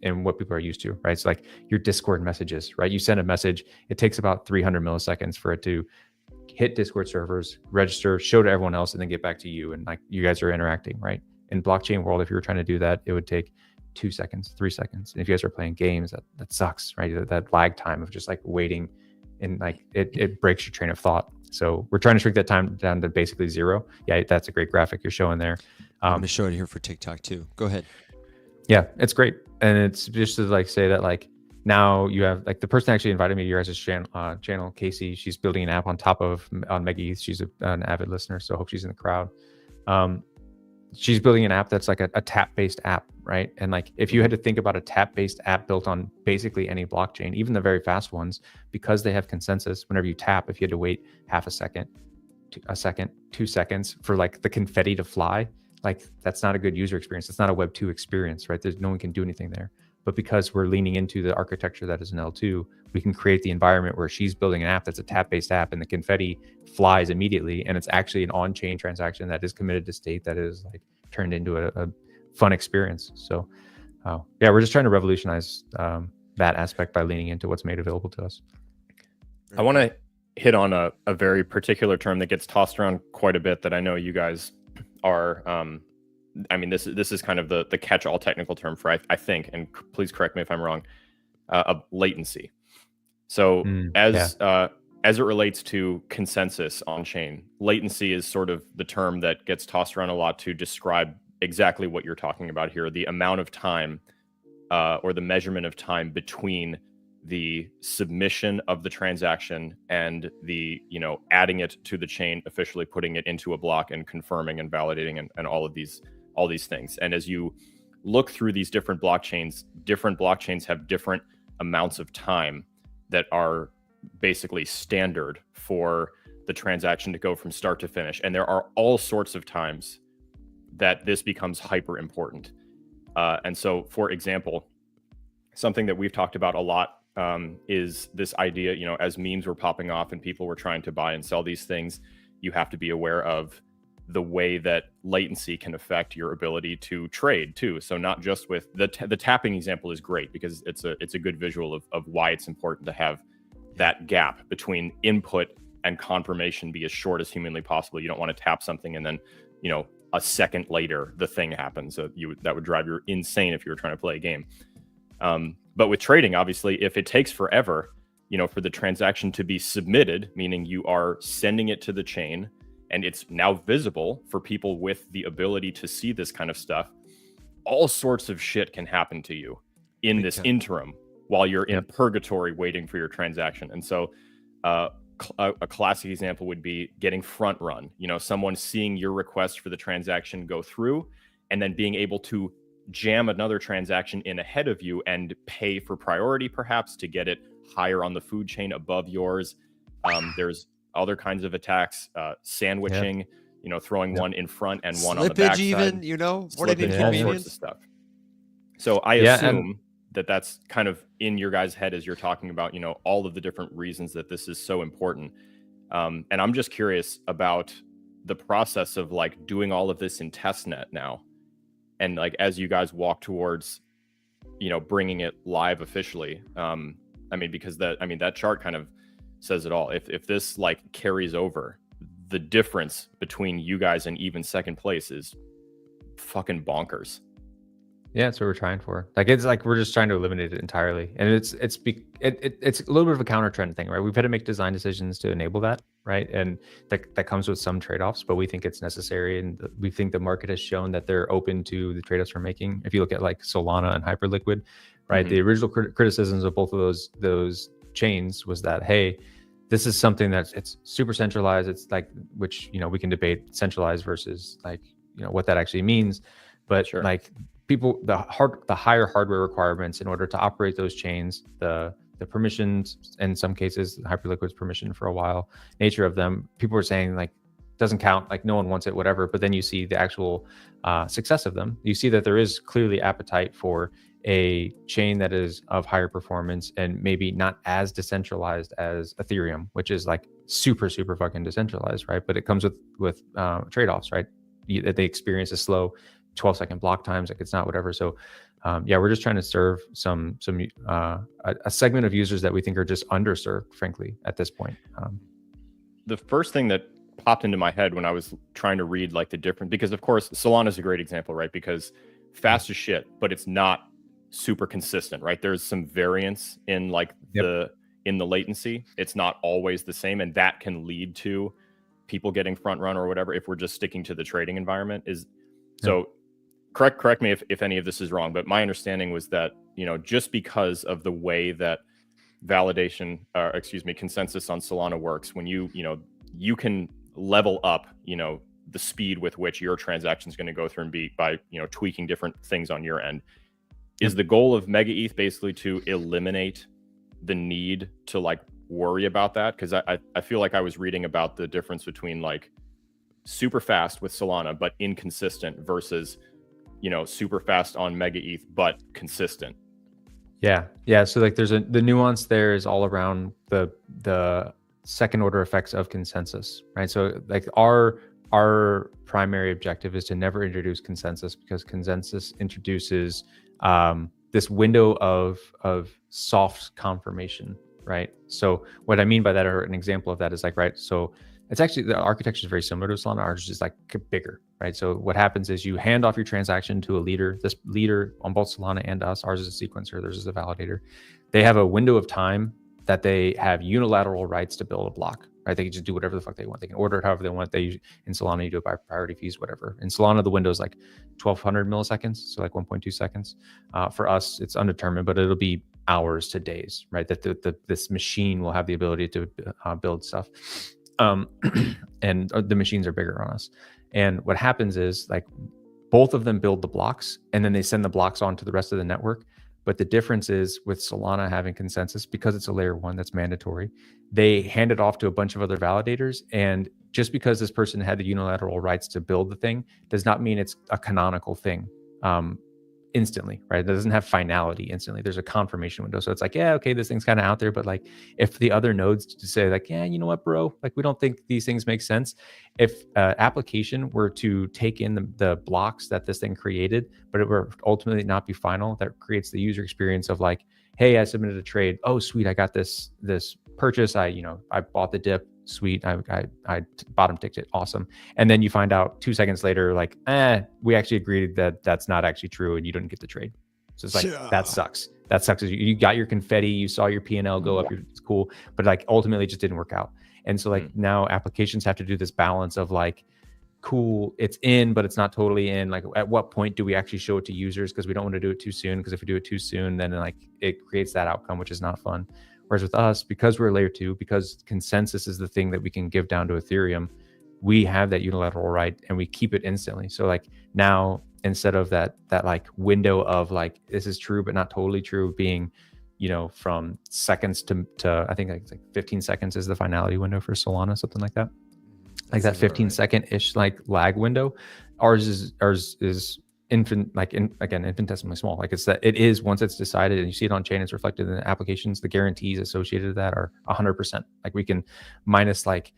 and what people are used to, right? So like your Discord messages, right? You send a message, it takes about 300 milliseconds for it to hit Discord servers, register, show to everyone else, and then get back to you. And like you guys are interacting, right? In blockchain world, if you were trying to do that, it would take 2 seconds, 3 seconds. And if you guys are playing games, that sucks, right? That lag time of just like waiting, and like it breaks your train of thought. So we're trying to shrink that time down to basically 0. Yeah, that's a great graphic you're showing there. I'm going to show it here for TikTok too. Go ahead. Yeah, it's great. And it's just to like say that like now you have like the person actually invited me to your guys' channel, Casey. She's building an app on top of on MegaETH. She's an avid listener, so I hope she's in the crowd. She's building an app that's like a tap-based app, right? And like if you had to think about a tap-based app built on basically any blockchain, even the very fast ones, because they have consensus, whenever you tap, if you had to wait half a second, 2 seconds for like the confetti to fly, like that's not a good user experience. It's not a Web 2 experience, right? No one can do anything there. But because we're leaning into the architecture that is an L2, we can create the environment where she's building an app that's a tap-based app, and the confetti flies immediately, and it's actually an on-chain transaction that is committed to state, that is like turned into a fun experience. So yeah, we're just trying to revolutionize that aspect by leaning into what's made available to us. I want to hit on a very particular term that gets tossed around quite a bit that I know you guys are I mean, this is kind of the catch-all technical term for I think, and please correct me if I'm wrong, of latency. So as it relates to consensus on chain, latency is sort of the term that gets tossed around a lot to describe exactly what you're talking about here, the amount of time or the measurement of time between the submission of the transaction and the adding it to the chain, officially putting it into a block and confirming and validating and all of these all these things. And as you look through these different blockchains have different amounts of time that are basically standard for the transaction to go from start to finish. And there are all sorts of times that this becomes hyper important. And so, for example, something that we've talked about a lot is this idea, you know, as memes were popping off and people were trying to buy and sell these things, you have to be aware of the way that latency can affect your ability to trade too. So not just with the tapping example is great because it's a good visual of why it's important to have that gap between input and confirmation be as short as humanly possible. You don't want to tap something and then, you know, a second later the thing happens. That would drive you insane if you were trying to play a game. But with trading, obviously, if it takes forever, you know, for the transaction to be submitted, meaning you are sending it to the chain and it's now visible for people with the ability to see this kind of stuff, all sorts of shit can happen to you in this interim while you're in purgatory waiting for your transaction. And so a classic example would be getting front run, you know, someone seeing your request for the transaction go through and then being able to jam another transaction in ahead of you and pay for priority, perhaps to get it higher on the food chain above yours. There's other kinds of attacks, sandwiching, you know, throwing one in front and one on the back side. Even, you know, what an inconvenience. All sorts of stuff. So I assume that that's kind of in your guys' head as you're talking about, you know, all of the different reasons that this is so important. And I'm just curious about the process of like doing all of this in testnet now. And like, as you guys walk towards, you know, bringing it live officially, I mean, because that chart kind of says it all. If this like carries over, the difference between you guys and even second place is fucking bonkers. Yeah, that's what we're trying for. Like, it's like we're just trying to eliminate it entirely, and it's a little bit of a counter trend thing, right? We've had to make design decisions to enable that, right? And that comes with some trade-offs, but we think it's necessary, and we think the market has shown that they're open to the trade-offs we're making. If you look at like Solana and Hyperliquid, right? The original criticisms of both of those chains was that, hey, this is something that's it's super centralized. It's like, which, you know, we can debate centralized versus like, you know, what that actually means, but like people, the higher hardware requirements in order to operate those chains, the permissions, in some cases, Hyperliquid's permission for a while, nature of them, people were saying like, doesn't count, like no one wants it, whatever. But then you see the actual success of them. You see that there is clearly appetite for a chain that is of higher performance and maybe not as decentralized as Ethereum, which is like super fucking decentralized, right? But it comes with trade-offs, right? They experience a slow 12-second block times, like it's not whatever. So yeah, we're just trying to serve a segment of users that we think are just underserved, frankly, at this point. The first thing that popped into my head when I was trying to read like the different, because of course Solana is a great example, right? Because fast as shit, but it's not super consistent, right? There's some variance in like in the latency. It's not always the same, and that can lead to people getting front run or whatever if we're just sticking to the trading environment. So correct me if any of this is wrong, but my understanding was that, you know, just because of the way that consensus on Solana works, when you can level up, you know, the speed with which your transaction is going to go through and be by, you know, tweaking different things on your end. Is the goal of MegaETH basically to eliminate the need to like worry about that? Because I feel like I was reading about the difference between like super fast with Solana but inconsistent versus, you know, super fast on MegaETH but consistent. Yeah. So like the nuance there is all around the second order effects of consensus, right? So like our primary objective is to never introduce consensus, because consensus introduces this window of soft confirmation, right? So what I mean by that, or an example of that, is like, right, so it's actually, the architecture is very similar to Solana. Ours is just like bigger, right? So what happens is you hand off your transaction to a leader. This leader on both Solana and us, ours is a sequencer, theirs is a validator. They have a window of time that they have unilateral rights to build a block, right? They can just do whatever the fuck they want. They can order it however they want. In Solana, you do it by priority fees, whatever. In Solana, the window is like 1200 milliseconds, so like 1.2 seconds. For us, it's undetermined, but it'll be hours to days, right? That this machine will have the ability to build stuff. And the machines are bigger on us. And what happens is, like, both of them build the blocks, and then they send the blocks on to the rest of the network. But the difference is with Solana having consensus, because it's a layer 1 that's mandatory, they hand it off to a bunch of other validators. And just because this person had the unilateral rights to build the thing does not mean it's a canonical thing instantly, right? It doesn't have finality instantly. There's a confirmation window. So it's like, yeah, okay, this thing's kind of out there. But like, if the other nodes say like, yeah, you know what, bro, like we don't think these things make sense. If application were to take in the blocks that this thing created, but it were ultimately not be final, that creates the user experience of like, hey, I submitted a trade. Oh, sweet, I got this purchase. I bought the dip. Sweet, I bottom ticked it. Awesome. And then you find out 2 seconds later, like, we actually agreed that that's not actually true, and you didn't get the trade. So it's like, that sucks. That sucks. You got your confetti, you saw your P&L go up. It's cool, but like ultimately it just didn't work out. And so like now applications have to do this balance of like, cool, it's in, but it's not totally in. Like, at what point do we actually show it to users? Because we don't want to do it too soon. Because if we do it too soon, then like it creates that outcome, which is not fun. Whereas with us, because we're layer 2, because consensus is the thing that we can give down to Ethereum, we have that unilateral right and we keep it instantly. So like now, instead of that like window of like, this is true, but not totally true, being, from seconds to I think like 15 seconds is the finality window for Solana, something like that. Like that 15-second-ish like lag window. Ours is infinitesimally small. Like it is once it's decided and you see it on chain, it's reflected in the applications. The guarantees associated with that are 100%. Like we can minus like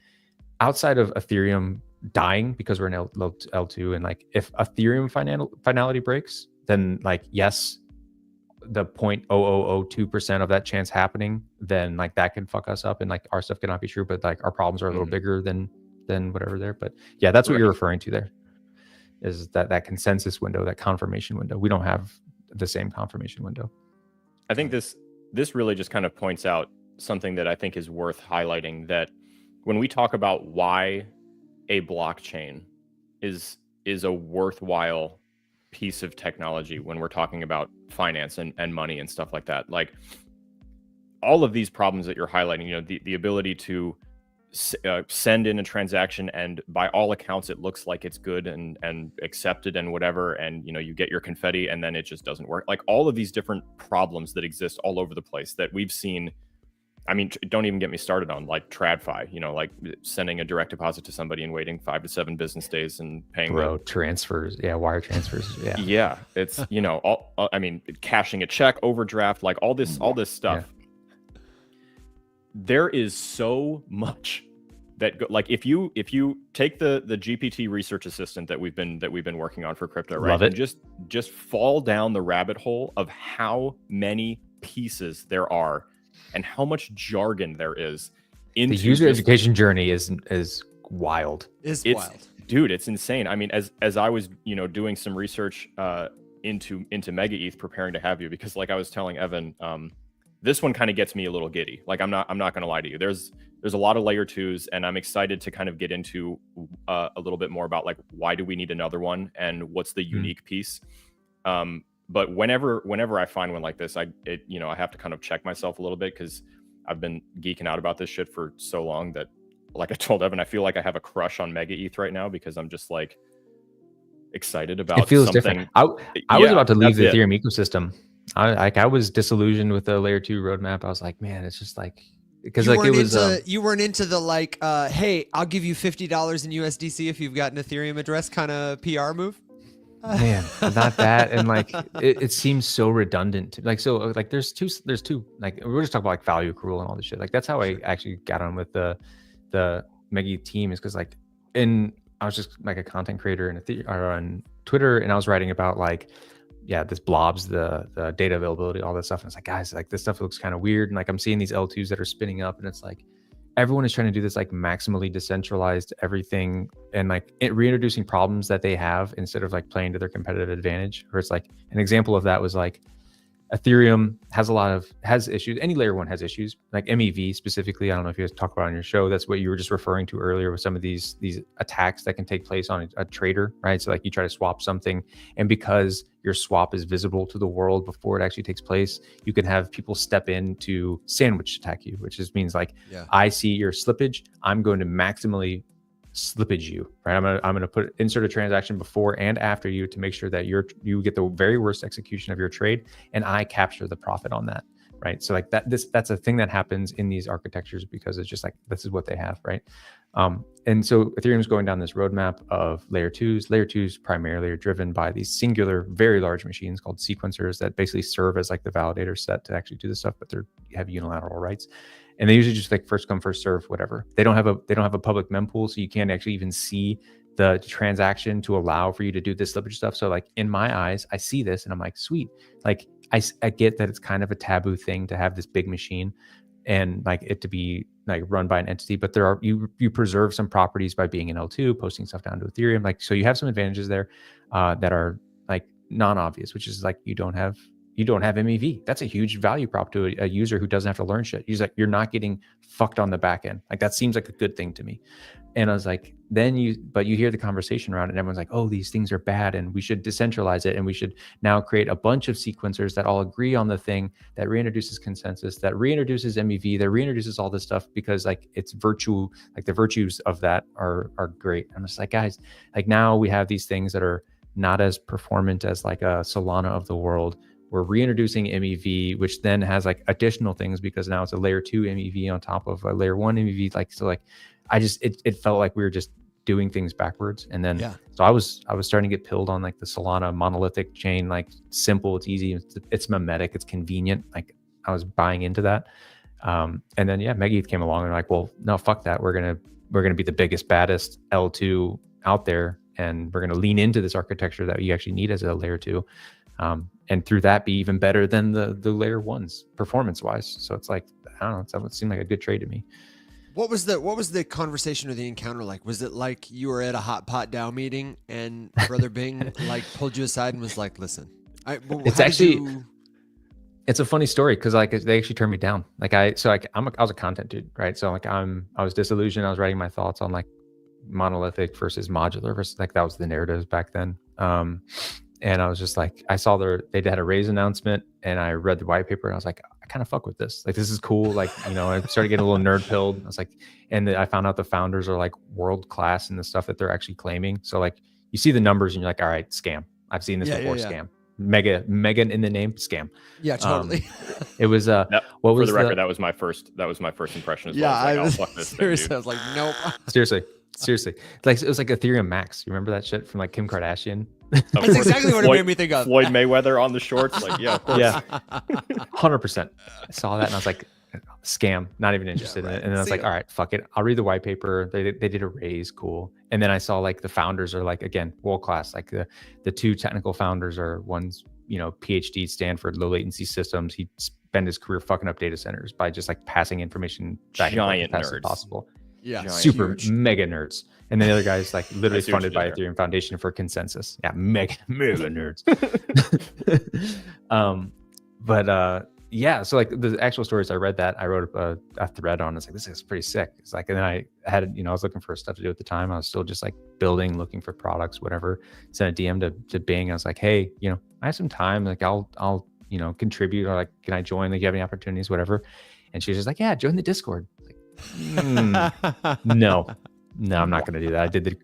outside of Ethereum dying because we're in L2, and like if Ethereum finality breaks, then like yes, the 0.0002% of that chance happening, then like that can fuck us up and like our stuff cannot be true. But like our problems are a little bigger than whatever there. But yeah, that's what you're referring to there. Is that consensus window, that confirmation window. We don't have the same confirmation window. I think this really just kind of points out something that I think is worth highlighting, that when we talk about why a blockchain is a worthwhile piece of technology when we're talking about finance and money and stuff like that, like all of these problems that you're highlighting, the ability to send in a transaction and by all accounts it looks like it's good and accepted and whatever, and you get your confetti and then it just doesn't work. Like all of these different problems that exist all over the place that we've seen. I mean, don't even get me started on like TradFi, like sending a direct deposit to somebody and waiting 5 to 7 business days and paying transfers, wire transfers, yeah, it's I mean, cashing a check, overdraft, like all this stuff. There is so much that like if you take the GPT research assistant that we've been working on for crypto, right? Love it. And just fall down the rabbit hole of how many pieces there are and how much jargon there is into the user education journey is wild. Dude, it's insane. I mean, as I was doing some research into MegaETH, preparing to have you, because like I was telling Evan, this one kind of gets me a little giddy. Like I'm not going to lie to you. There's a lot of layer 2s, and I'm excited to kind of get into a little bit more about like why do we need another one and what's the unique piece. But whenever I find one like this, I have to kind of check myself a little bit, because I've been geeking out about this shit for so long that, like I told Evan, I feel like I have a crush on MegaETH right now because I'm just like excited about. It feels something different. I was about to leave the Ethereum ecosystem. I was disillusioned with the layer 2 roadmap. I was like, man, it's just like, because like it was you weren't into the like hey, I'll give you $50 in USDC if you've got an Ethereum address kind of PR move. Man, not that. And like it seems so redundant. Like, so like there's two like we're just talking about like value accrual and all this shit. Like that's how I actually got on with the MegaETH team, is because like I was just like a content creator on Twitter, and I was writing about like this blobs, the data availability, all that stuff. And it's like, guys, like this stuff looks kind of weird. And like I'm seeing these L2s that are spinning up, and it's like everyone is trying to do this like maximally decentralized everything, and like reintroducing problems that they have instead of like playing to their competitive advantage. Where it's like an example of that was like Ethereum has issues. Any layer 1 has issues, like MEV specifically. I don't know if you guys talk about it on your show. That's what you were just referring to earlier with some of these attacks that can take place on a trader, right? So like you try to swap something, and because your swap is visible to the world before it actually takes place, you can have people step in to sandwich attack you, which just means like, I see your slippage, I'm going to maximally slippage you, right? I'm gonna insert a transaction before and after you to make sure that you get the very worst execution of your trade, and I capture the profit on that, right? So like that's a thing that happens in these architectures because it's just like this is what they have, right? And so Ethereum's going down this roadmap of layer twos. Layer twos primarily are driven by these singular, very large machines called sequencers that basically serve as like the validator set to actually do this stuff, but they have unilateral rights. And they usually just like first come, first serve, whatever. They don't have a public mempool, so you can't actually even see the transaction to allow for you to do this slippage stuff. So like in my eyes, I see this and I'm like, sweet. Like I get that it's kind of a taboo thing to have this big machine and like it to be like run by an entity, but there are you preserve some properties by being an L2, posting stuff down to Ethereum. Like so you have some advantages there that are like non-obvious, which is like you don't have MEV. That's a huge value prop to a user who doesn't have to learn shit. He's like, you're not getting fucked on the back end. Like that seems like a good thing to me. And I was like, but you hear the conversation around it and everyone's like, oh, these things are bad and we should decentralize it. And we should now create a bunch of sequencers that all agree on the thing that reintroduces consensus, that reintroduces MEV, that reintroduces all this stuff because like it's virtue, like the virtues of that are great. I'm just like, guys, like now we have these things that are not as performant as like a Solana of the world. We're reintroducing MEV, which then has like additional things because now it's a layer 2 MEV on top of a layer 1 MEV. Like, so like, it felt like we were just doing things backwards. And then, so I was starting to get pilled on like the Solana monolithic chain, like simple, it's easy, it's mimetic, it's convenient. Like I was buying into that. And then, MegaETH came along and like, well, no, fuck that. We're going to be the biggest, baddest L2 out there. And we're going to lean into this architecture that you actually need as a layer 2. And through that be even better than the layer 1s performance wise. So it's like, I don't know, that would seem like a good trade to me. What was the conversation or the encounter like? Was it like you were at a hot pot DAO meeting and Brother Bing like pulled you aside and was like, listen, it's a funny story because like they actually turned me down. Like I was a content dude, right? So like I was disillusioned. I was writing my thoughts on like monolithic versus modular versus like that was the narratives back then. And I was just like, I saw they had a raise announcement and I read the white paper and I was like, I kind of fuck with this. Like, this is cool. Like, you know, I started getting a little nerd pilled. I was like, and I found out the founders are like world-class in the stuff that they're actually claiming. So like you see the numbers and you're like, all right, scam. I've seen this before, scam. Mega in the name, scam. Yeah, totally. It was, what was the record? That was my first impression as well. I was like, seriously, I was like, nope. Seriously. Like, it was like Ethereum Max. You remember that shit from like Kim Kardashian? That's exactly what it made me think of. Floyd Mayweather on the shorts. Like, yeah, of course. Yeah, 100%. I saw that and I was like, scam, not even interested in it. And then I was like, all right, fuck it. I'll read the white paper. They did a raise, cool. And then I saw like the founders are like, again, world class. Like the two technical founders are one's, you know, PhD, Stanford, low latency systems. He spent his career fucking up data centers by just like passing information back giant as fast nerds. as possible. Yeah, super mega nerds. And then the other guy's like literally funded by Ethereum Foundation for consensus. Yeah, mega nerds. So like the actual stories, I read that. I wrote a thread on. It's like, this is pretty sick. It's like, and then I had, you know, I was looking for stuff to do at the time. I was still just like building, looking for products, whatever. Sent a DM to Bing. I was like, hey, you know, I have some time. Like I'll you know, contribute, or like, can I join? Like, you have any opportunities, whatever. And she was just like, yeah, join the Discord. Like, no, I'm not going to do that.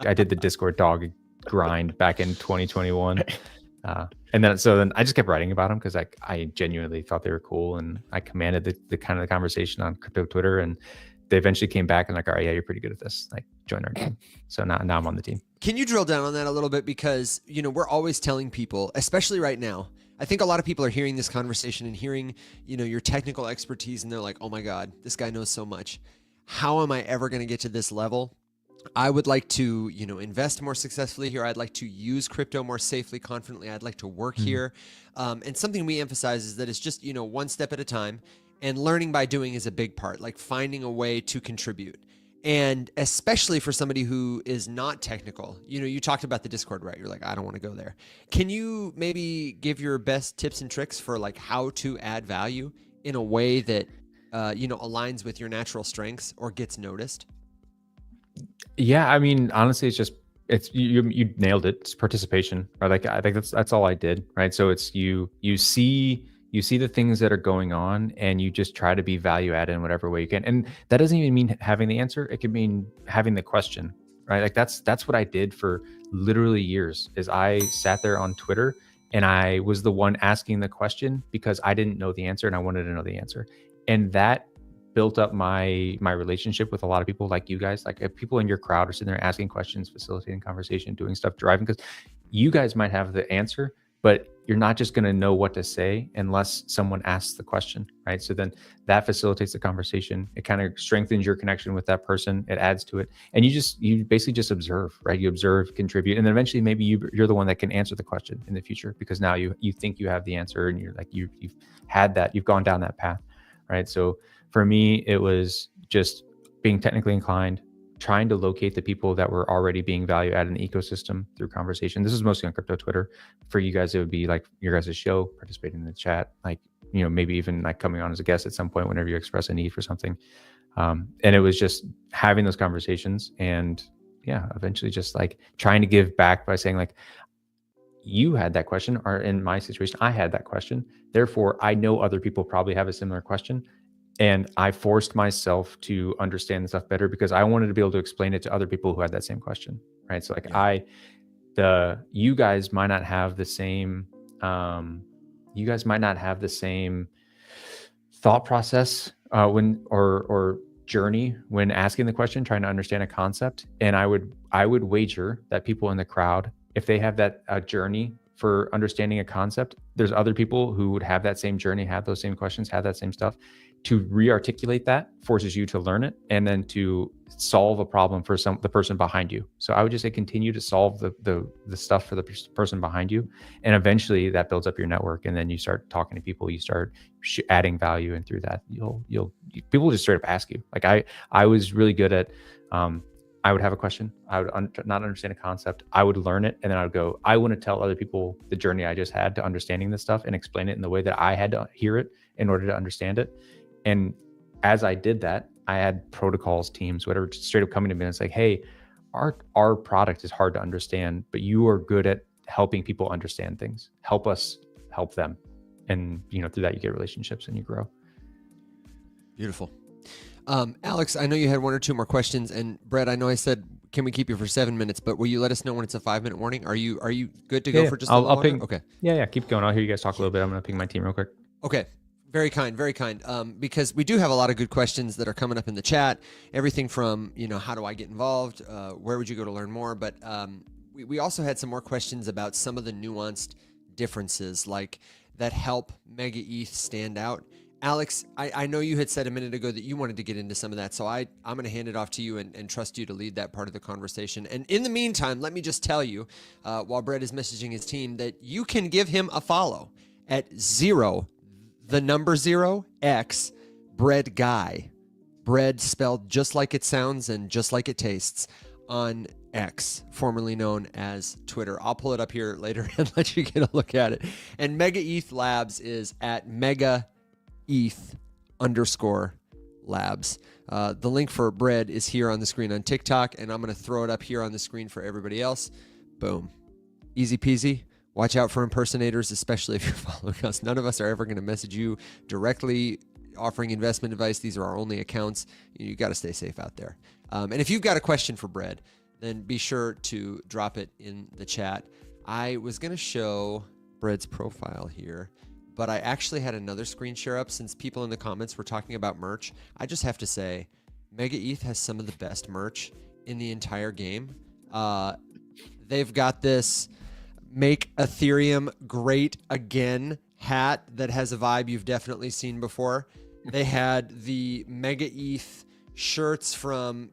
I did the Discord dog grind back in 2021. And then I just kept writing about them because I genuinely thought they were cool, and I commanded the kind of the conversation on crypto Twitter, and they eventually came back and like, all right, yeah, you're pretty good at this. Like, join our team. So now I'm on the team. Can you drill down on that a little bit? Because, you know, we're always telling people, especially right now, I think a lot of people are hearing this conversation and hearing, you know, your technical expertise, and they're like, oh my God, this guy knows so much. How am I ever going to get to this level? I would like to, you know, invest more successfully here. I'd like to use crypto more safely, confidently. I'd like to work here. And something we emphasize is that it's just, you know, one step at a time, and learning by doing is a big part, like finding a way to contribute. And especially for somebody who is not technical, you know, you talked about the Discord, right? You're like, I don't want to go there. Can you maybe give your best tips and tricks for like how to add value in a way that, you know, aligns with your natural strengths or gets noticed? Yeah, I mean, honestly, it's you nailed it. It's participation, right? Like, I think that's all I did, right? So it's you see the things that are going on, and you just try to be value added in whatever way you can. And that doesn't even mean having the answer. It could mean having the question, right? Like that's what I did for literally years. Is I sat there on Twitter and I was the one asking the question because I didn't know the answer and I wanted to know the answer, and that built up my relationship with a lot of people like you guys. Like if people in your crowd are sitting there asking questions, facilitating conversation, doing stuff, driving, because you guys might have the answer, but you're not just going to know what to say unless someone asks the question, right? So then that facilitates the conversation. It kind of strengthens your connection with that person. It adds to it. And you basically just observe, right? You observe, contribute, and then eventually maybe you're the one that can answer the question in the future, because now you think you have the answer, and you're like, you've had that, you've gone down that path, right? So for me, it was just being technically inclined, trying to locate the people that were already being value added in the ecosystem through conversation. This is mostly on crypto Twitter. For you guys, it would be like your guys' show, participating in the chat, like, you know, maybe even like coming on as a guest at some point whenever you express a need for something. And it was just having those conversations, and yeah, eventually just like trying to give back by saying like, you had that question, or in my situation, I had that question. Therefore, I know other people probably have a similar question. And I forced myself to understand the stuff better because I wanted to be able to explain it to other people who had that same question, right? So like you guys might not have the same, thought process or journey when asking the question, trying to understand a concept. And I would wager that people in the crowd, if they have that journey for understanding a concept, there's other people who would have that same journey, have those same questions, have that same stuff. To re-articulate that forces you to learn it and then to solve a problem for the person behind you. So I would just say continue to solve the stuff for the person behind you, and eventually that builds up your network, and then you start talking to people, you start adding value, and through that people will just straight up ask you. Like I was really good at I would have a question, I would not understand a concept, I would learn it, and then I would go, I want to tell other people the journey I just had to understanding this stuff and explain it in the way that I had to hear it in order to understand it. And as I did that, I had protocols, teams, whatever, just straight up coming to me and it's like, hey, our product is hard to understand, but you are good at helping people understand things. Help us help them. And through that you get relationships and you grow. Beautiful. Alex, I know you had one or two more questions, and Brett, I know I said, can we keep you for 7 minutes, but will you let us know when it's a 5-minute warning? Are you good to go for just a little longer? Okay. Yeah, keep going. I'll hear you guys talk a little bit. I'm going to ping my team real quick. Okay. Very kind, very kind. Because we do have a lot of good questions that are coming up in the chat. Everything from, how do I get involved? Where would you go to learn more? But we also had some more questions about some of the nuanced differences, like that help MegaETH stand out. Alex, I know you had said a minute ago that you wanted to get into some of that, so I'm going to hand it off to you and trust you to lead that part of the conversation. And in the meantime, let me just tell you, while Brett is messaging his team, that you can give him a follow at 0 X bread guy, bread spelled just like it sounds and just like it tastes, on X, formerly known as Twitter. I'll pull it up here later and let you get a look at it. And MegaETH Labs is at MegaETH_labs. The link for bread is here on the screen on TikTok, and I'm going to throw it up here on the screen for everybody else. Boom. Easy peasy. Watch out for impersonators, especially if you're following us. None of us are ever going to message you directly offering investment advice. These are our only accounts. You got to stay safe out there. And if you've got a question for Bread, then be sure to drop it in the chat. I was going to show Bread's profile here, but I actually had another screen share up since people in the comments were talking about merch. I just have to say, MegaETH has some of the best merch in the entire game. They've got this Make Ethereum Great Again hat that has a vibe you've definitely seen before. They had the MegaETH shirts from,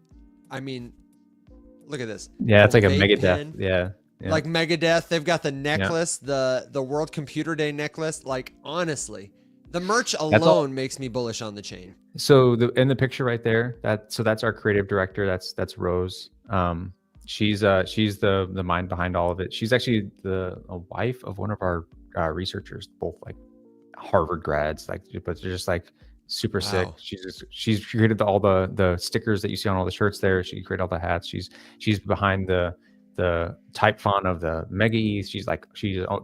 look at this. Yeah, it's like a MegaETH. Yeah. Like MegaETH. They've got the necklace, the World Computer Day necklace. Like, honestly, the merch alone makes me bullish on the chain. So in the picture right there, that's our creative director. That's Rose. She's the mind behind all of it. She's actually a wife of one of our researchers, both like Harvard grads, but they're just like super sick. She's created all the stickers that you see on all the shirts there. She created all the hats. She's behind the type font of the MegaETH. She's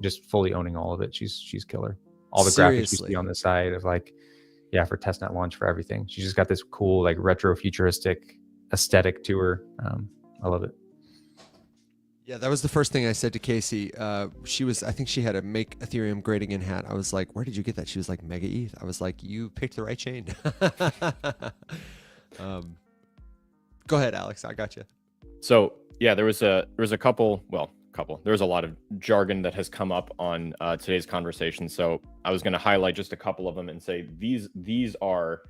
just fully owning all of it. She's killer. All the graphics you see on the side of for testnet launch, for everything. She's just got this cool retro futuristic aesthetic to her. I love it. Yeah, that was the first thing I said to Casey. I think she had a Make Ethereum Great Again hat. I was like, where did you get that? She was like, MegaETH. I was like, you picked the right chain. Go ahead, Alex. I got you. So yeah, there was a couple. There's a lot of jargon that has come up on today's conversation. So I was going to highlight just a couple of them and say these are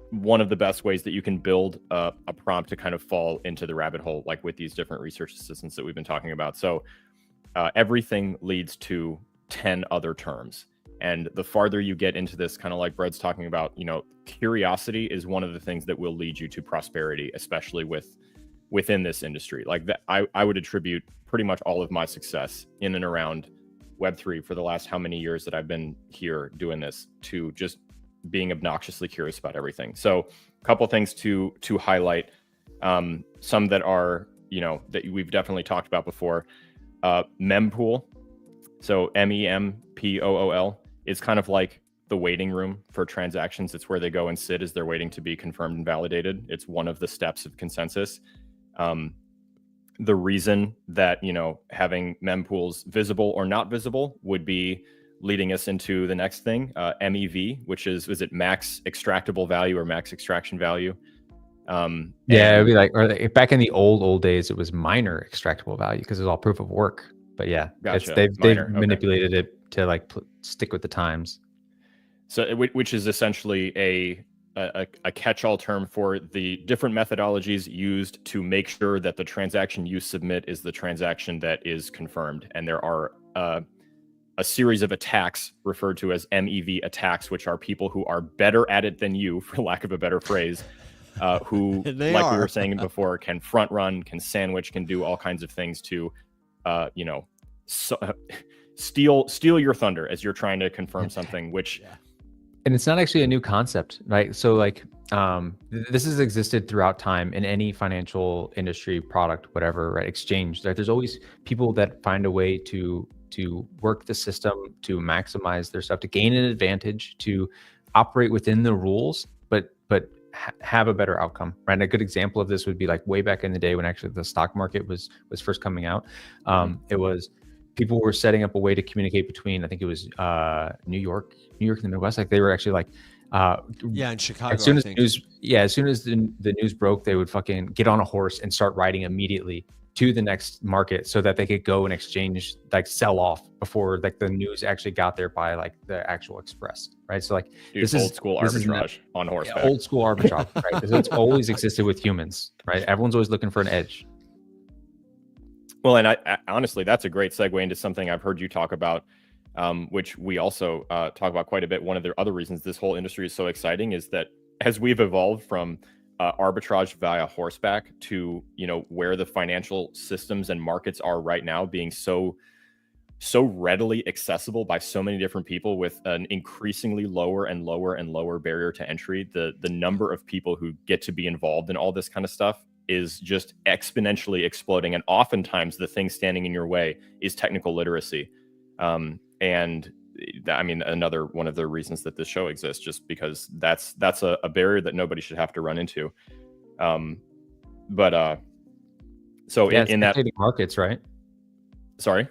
one of the best ways that you can build a prompt to kind of fall into the rabbit hole, like with these different research assistants that we've been talking about. So everything leads to 10 other terms. And the farther you get into this, kind of like Brett's talking about, curiosity is one of the things that will lead you to prosperity, especially within this industry. Like that, I would attribute pretty much all of my success in and around Web3 for the last how many years that I've been here doing this to just being obnoxiously curious about everything. So a couple things to highlight, some that are, that we've definitely talked about before. Mempool, so MEMPOOL, is kind of like the waiting room for transactions. It's where they go and sit as they're waiting to be confirmed and validated. It's one of the steps of consensus. The reason that, having mempools visible or not visible would be leading us into the next thing, MEV, which is it max extractable value or max extraction value? Yeah, it'd be like, back in the old days, it was minor extractable value because it was all proof of work. But yeah, gotcha. They've manipulated it to like stick with the times. So, which is essentially a catch-all term for the different methodologies used to make sure that the transaction you submit is the transaction that is confirmed. And there are a series of attacks referred to as MEV attacks, which are people who are better at it than you, for lack of a better phrase, who, we were saying before, can front run, can sandwich, can do all kinds of things to, steal your thunder as you're trying to confirm something, which... And it's not actually a new concept, right? So like, this has existed throughout time in any financial industry, product, whatever, right? Exchange, right? There's always people that find a way to work the system, to maximize their stuff, to gain an advantage, to operate within the rules, but have a better outcome, right? And a good example of this would be like way back in the day when actually the stock market was first coming out. It was, people were setting up a way to communicate between, I think it was New York and the Midwest. Like they were actually like, in Chicago. As soon as the news broke, they would fucking get on a horse and start riding immediately to the next market so that they could go and exchange, like sell off before like the news actually got there by like the actual express, right? So like this is old school arbitrage on horseback. Yeah, old school arbitrage, right? So it's always existed with humans, right? Everyone's always looking for an edge. Well, and I honestly, that's a great segue into something I've heard you talk about, which we also talk about quite a bit. One of the other reasons this whole industry is so exciting is that as we've evolved from arbitrage via horseback to, where the financial systems and markets are right now, being so readily accessible by so many different people with an increasingly lower and lower barrier to entry, the number of people who get to be involved in all this kind of stuff is just exponentially exploding. And oftentimes the thing standing in your way is technical literacy. Another one of the reasons that this show exists, just because that's a barrier that nobody should have to run into. In that markets, right? Sorry?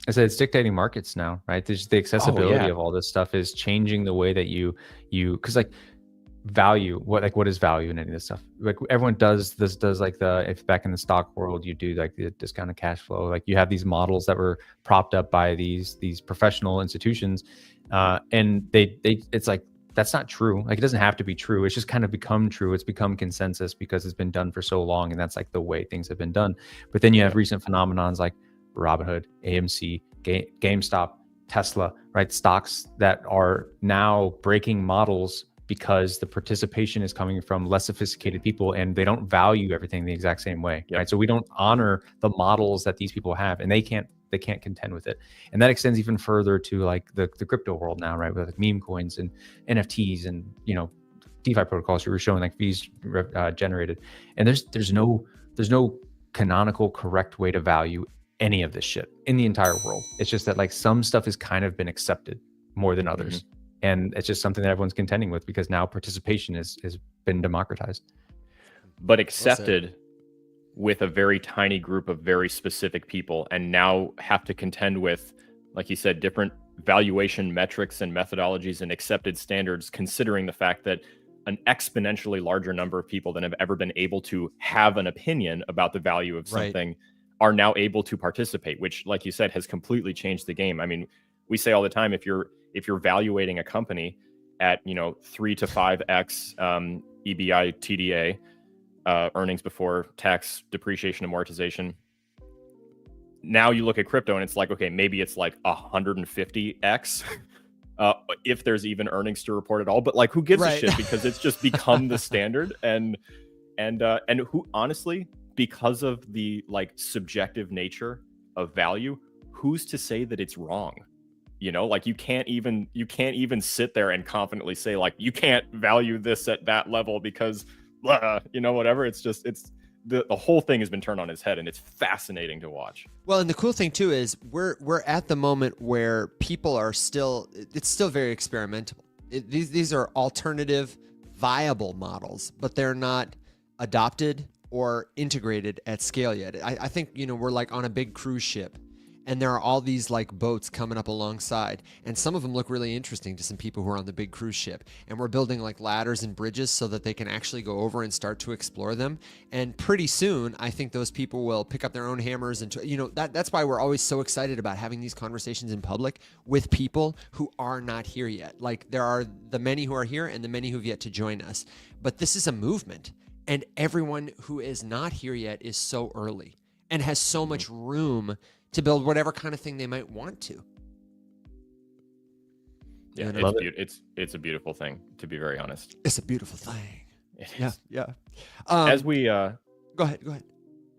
I said it's dictating markets now, right? There's the accessibility of all this stuff is changing the way that you because like value, what is value in any of this stuff? Like everyone does like if back in the stock world you do like the discounted cash flow, like you have these models that were propped up by these professional institutions, and it's like that's not true. Like it doesn't have to be true. It's just kind of become true. It's become consensus because it's been done for so long, and that's like the way things have been done. But then you have recent phenomenons like Robinhood, AMC, GameStop, Tesla, right? Stocks that are now breaking models because the participation is coming from less sophisticated people and they don't value everything the exact same way, right? So we don't honor the models that these people have, and they can't contend with it. And that extends even further to like the crypto world now, right? With like meme coins and NFTs and, DeFi protocols you were showing like fees generated. And there's no canonical correct way to value any of this shit in the entire world. It's just that like some stuff has kind of been accepted more than others. Mm-hmm. And it's just something that everyone's contending with because now participation has been democratized. But accepted with a very tiny group of very specific people, and now have to contend with, like you said, different valuation metrics and methodologies and accepted standards, considering the fact that an exponentially larger number of people than have ever been able to have an opinion about the value of something are now able to participate, which, like you said, has completely changed the game. I mean, we say all the time, if you're valuating a company at 3 to 5x EBI TDA, earnings before tax, depreciation, amortization. Now you look at crypto and it's like, okay, maybe it's like 150x if there's even earnings to report at all. But like, who gives a shit? Because it's just become the standard. And who, honestly, because of the like subjective nature of value, who's to say that it's wrong? Like you can't even sit there and confidently say like, you can't value this at that level because whatever. It's just, the whole thing has been turned on its head, and it's fascinating to watch. Well, and the cool thing too is we're at the moment where people are still, it's still very experimental. These are alternative, viable models, but they're not adopted or integrated at scale yet. I think, we're like on a big cruise ship, and there are all these like boats coming up alongside, and some of them look really interesting to some people who are on the big cruise ship. And we're building like ladders and bridges so that they can actually go over and start to explore them. And pretty soon, I think those people will pick up their own hammers, and that's why we're always so excited about having these conversations in public with people who are not here yet. Like there are the many who are here and the many who've yet to join us. But this is a movement, and everyone who is not here yet is so early and has so much room to build whatever kind of thing they might want to. Yeah, it's a beautiful thing, to be very honest. It's a beautiful thing. Yeah. As we go ahead.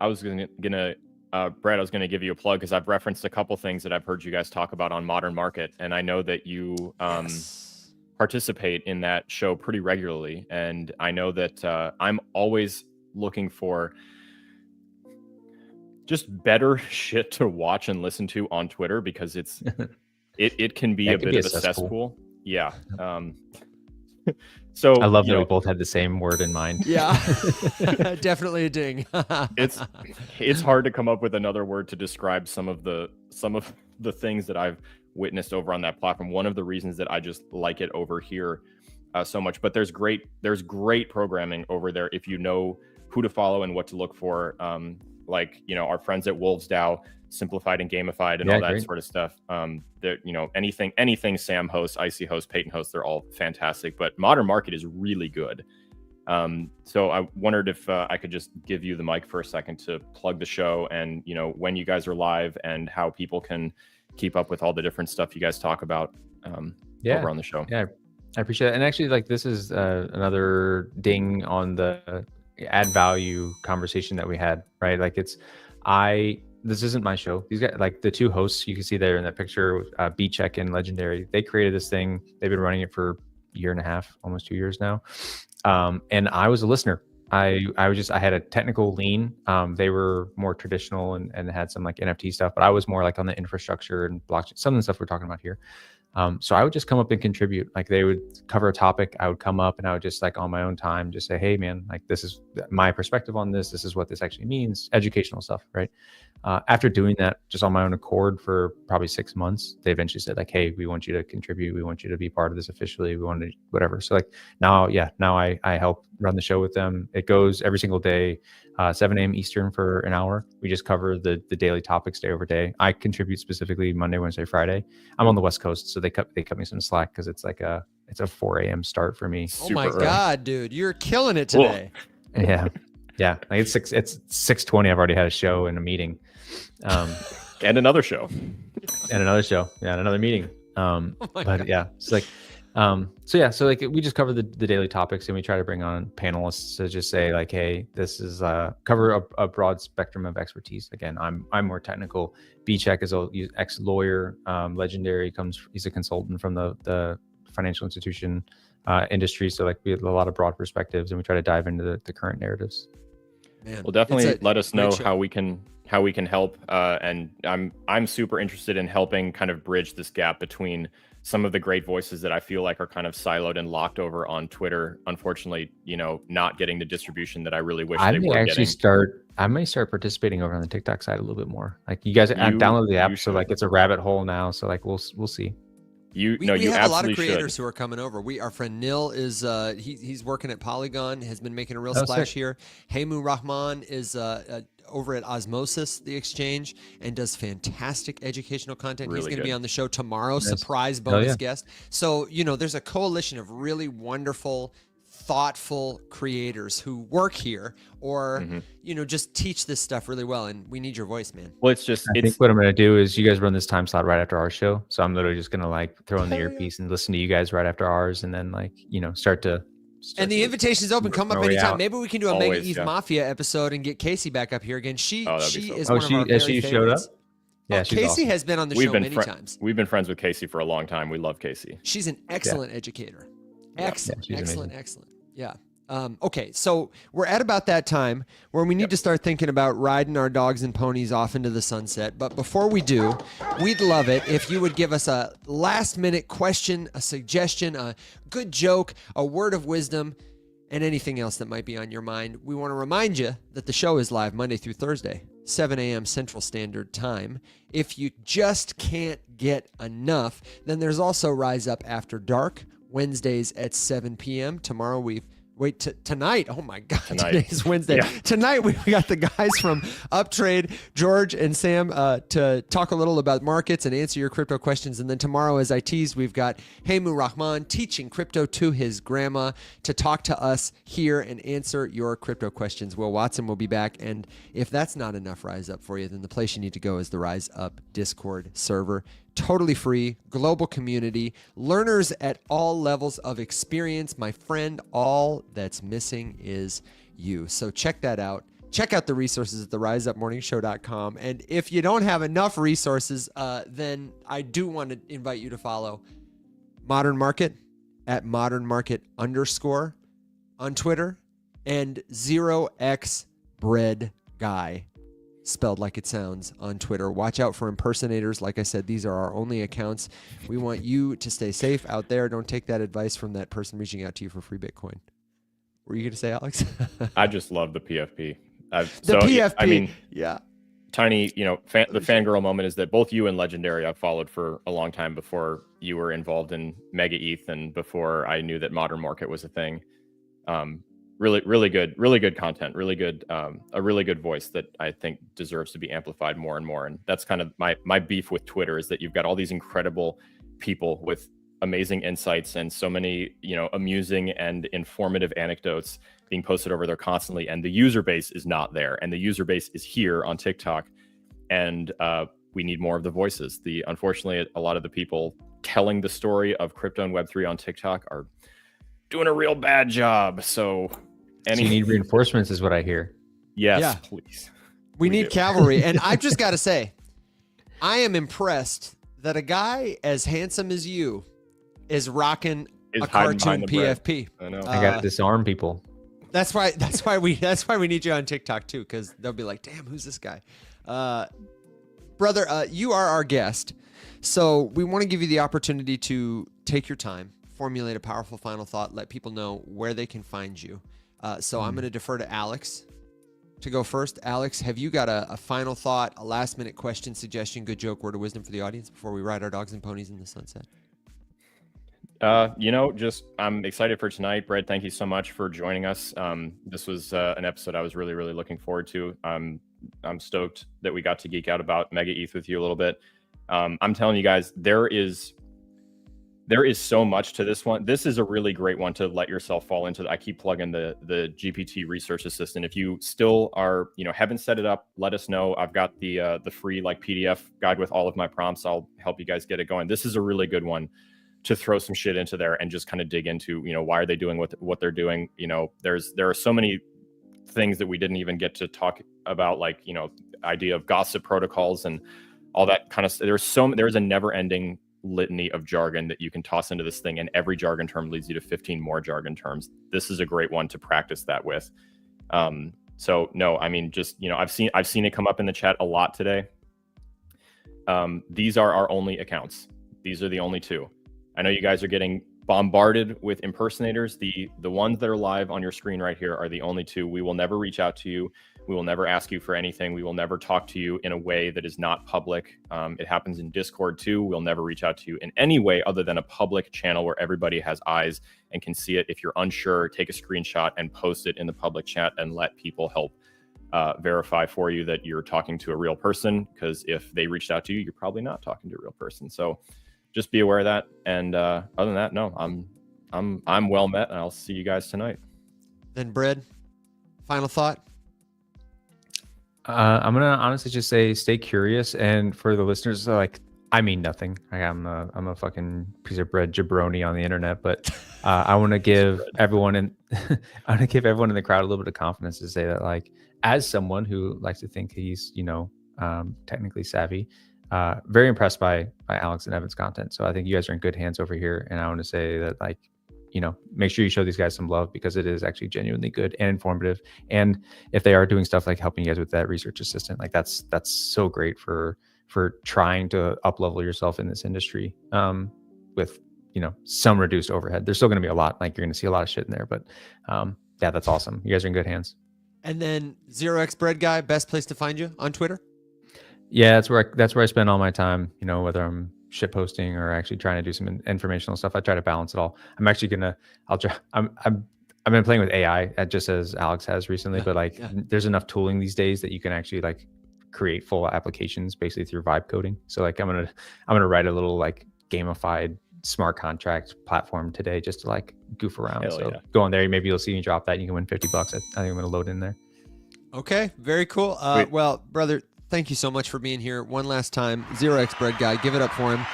I was gonna Brad, I was gonna give you a plug because I've referenced a couple things that I've heard you guys talk about on Modern Market, and I know that you participate in that show pretty regularly, and I know that I'm always looking for just better shit to watch and listen to on Twitter, because it can be a bit of a cesspool. Yeah. So I love that we both had the same word in mind. Yeah. Definitely a ding. It's hard to come up with another word to describe some of the things that I've witnessed over on that platform. One of the reasons that I just like it over here so much, but there's great programming over there if you know who to follow and what to look for. Like, our friends at Wolves DAO, Simplified and Gamified, and all that sort of stuff. Anything Sam hosts, Icy hosts, Peyton hosts, they're all fantastic. But Modern Market is really good. So I wondered if I could just give you the mic for a second to plug the show, and when you guys are live and how people can keep up with all the different stuff you guys talk about over on the show. Yeah, I appreciate it. And actually, like, this is another ding on the add value conversation that we had, right? Like this isn't my show. These guys, like the two hosts you can see there in that picture, B-Check and Legendary, they created this thing. They've been running it for a year and a half, almost 2 years now. And I was a listener. I had a technical lean. They were more traditional and had some like NFT stuff, but I was more like on the infrastructure and blockchain, some of the stuff we're talking about here. So I would just come up and contribute. Like they would cover a topic, I would come up and I would just like on my own time, just say, hey man, like this is my perspective on this. This is what this actually means, educational stuff, right? After doing that, just on my own accord for probably 6 months, they eventually said like, hey, we want you to contribute. We want you to be part of this officially. We want to, whatever. So like now I help run the show with them. It goes every single day, 7 a.m. Eastern for an hour. We just cover the daily topics day over day. I contribute specifically Monday, Wednesday, Friday. I'm on the West Coast, so they cut me some slack because it's like a 4 a.m. start for me. Oh my God, dude, you're killing it today. Cool. Yeah. Like it's 6:20. I've already had a show and a meeting, and another show, and another meeting. God. Yeah, it's like. So like we just cover the daily topics, and we try to bring on panelists to just say like, hey, this is cover a broad spectrum of expertise. Again, I'm more technical. B-Check is a ex-lawyer. Legendary he's a consultant from the financial institution industry. So like we have a lot of broad perspectives, and we try to dive into the current narratives. Man, well, definitely let us know how we can help. And I'm super interested in helping kind of bridge this gap between some of the great voices that I feel like are kind of siloed and locked over on Twitter. Unfortunately, not getting the distribution that I really wish they were getting. I may actually start I may start participating over on the TikTok side a little bit more. Like you guys, I've downloaded the app, so like it's a rabbit hole now. So like we'll see. We have a lot of creators who are coming over. Our friend Nil is he's working at Polygon, has been making a real splash here. Heimu Rahman is over at Osmosis, the exchange, and does fantastic educational content. He's going to be on the show tomorrow, surprise bonus guest. So, there's a coalition of really wonderful, thoughtful creators who work here or, just teach this stuff really well. And we need your voice, man. Well, I think what I'm going to do is you guys run this time slot right after our show. So I'm literally just going to like throw in the earpiece and listen to you guys right after ours. And then like, start to. And the invitation's open. Come up anytime. Maybe we can do a MegaETH Mafia episode and get Casey back up here again. She is one of our very favorites. Showed up? Yeah, Casey awesome. Has been on the show many times. We've been friends with Casey for a long time. We love Casey. She's an excellent educator. Excellent. Yeah. Okay, so we're at about that time where we need to start thinking about riding our dogs and ponies off into the sunset. But before we do, we'd love it if you would give us a last-minute question, a suggestion, a good joke, a word of wisdom, and anything else that might be on your mind. We want to remind you that the show is live Monday through Thursday, 7 a.m. Central Standard Time. If you just can't get enough, then there's also Rise Up After Dark, Wednesdays at 7 p.m. Tomorrow tonight. Oh my God, today's Wednesday. Yeah. Tonight we got the guys from Uptrade, George and Sam, to talk a little about markets and answer your crypto questions. And then tomorrow, as I teased, we've got Heimu Rahman teaching crypto to his grandma to talk to us here and answer your crypto questions. Will Watson will be back. And if that's not enough Rise Up for you, then the place you need to go is the Rise Up Discord server. Totally free, global community, learners at all levels of experience. My friend, all that's missing is you. So check that out. Check out the resources at theriseupmorningshow.com. And if you don't have enough resources, then I do want to invite you to follow Modern Market at modernmarket_ on Twitter and 0x Bread Guy, spelled like it sounds, on Twitter. Watch out for impersonators. Like I said, these are our only accounts. We want you to stay safe out there. Don't take that advice from that person reaching out to you for free Bitcoin. What were you going to say, Alex? I just love the PFP. PFP. I mean, yeah. Tiny, the fangirl moment is that both you and Legendary I've followed for a long time before you were involved in MegaETH and before I knew that Modern Market was a thing. Really good content, a really good voice that I think deserves to be amplified more and more. And that's kind of my beef with Twitter, is that you've got all these incredible people with amazing insights and so many, amusing and informative anecdotes being posted over there constantly. And the user base is not there. And the user base is here on TikTok. And we need more of the voices. Unfortunately, a lot of the people telling the story of crypto and Web3 on TikTok are doing a real bad job. So you need reinforcements is what I hear. Yes, please. We need cavalry. And I've just got to say, I am impressed that a guy as handsome as you is rocking a cartoon PFP. I know. I got to disarm people. That's why we need you on TikTok too, because they'll be like, damn, who's this guy? Brother, you are our guest. So we want to give you the opportunity to take your time, formulate a powerful final thought, let people know where they can find you. So I'm going to defer to Alex to go first. Alex, have you got a final thought, a last minute question, suggestion, good joke, word of wisdom for the audience before we ride our dogs and ponies in the sunset? I'm excited for tonight. Brett, thank you so much for joining us. This was an episode I was really, really looking forward to. I'm stoked that we got to geek out about MegaETH with you a little bit. I'm telling you guys, there is so much to this one. This is a really great one to let yourself fall into. I keep plugging the GPT research assistant. If you still are, haven't set it up, let us know. I've got the free PDF guide with all of my prompts. I'll help you guys get it going. This is a really good one to throw some shit into there and just kind of dig into, why are they doing what they're doing? There are so many things that we didn't even get to talk about, like, idea of gossip protocols and all that kind of stuff. There's a never ending litany of jargon that you can toss into this thing, and every jargon term leads you to 15 more jargon terms. This is a great one to practice that with. So no, I mean, just, I've seen it come up in the chat a lot today. These are our only accounts. These are the only two. I know you guys are getting bombarded with impersonators. The ones that are live on your screen right here are the only two. We will never reach out to you. We will never ask you for anything. We will never talk to you in a way that is not public. It happens in Discord too. We'll never reach out to you in any way other than a public channel where everybody has eyes and can see it. If you're unsure, take a screenshot and post it in the public chat and let people help verify for you that you're talking to a real person, because if they reached out to you, you're probably not talking to a real person. So just be aware of that. And other than that, no, I'm well met, and I'll see you guys tonight. Then Bread, final thought. I'm gonna honestly just say stay curious, and for the listeners, like, I mean nothing. I'm a fucking piece of bread jabroni on the internet, but I want to give everyone in the crowd a little bit of confidence to say that, like, as someone who likes to think he's technically savvy, very impressed by Alex and Evan's content. So I think you guys are in good hands over here, and I want to say that, like, make sure you show these guys some love, because it is actually genuinely good and informative. And if they are doing stuff like helping you guys with that research assistant, like that's so great for trying to up level yourself in this industry with some reduced overhead. There's still going to be a lot, like, you're going to see a lot of shit in there, but yeah, that's awesome. You guys are in good hands. And then 0x Bread Guy, best place to find you on Twitter? Yeah, that's where I spend all my time, whether I'm shit posting or actually trying to do some informational stuff. I try to balance it all. I've been playing with AI, just as Alex has recently, but like, there's enough tooling these days that you can actually like create full applications basically through vibe coding. So like, I'm gonna write a little like gamified smart contract platform today just to like goof around. Hell so yeah. Go on there. Maybe you'll see me drop that. You can win $50. I think I'm gonna load in there. Okay, very cool. Well, brother, thank you so much for being here one last time. 0x Bread Guy, give it up for him.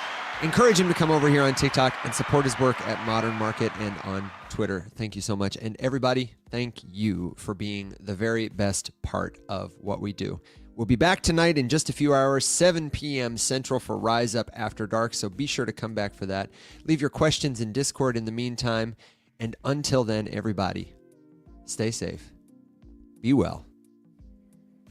Encourage him to come over here on TikTok and support his work at Modern Market and on Twitter. Thank you so much. And everybody, thank you for being the very best part of what we do. We'll be back tonight in just a few hours, 7 p.m. Central for Rise Up After Dark, so be sure to come back for that. Leave your questions in Discord in the meantime. And until then, everybody, stay safe. Be well.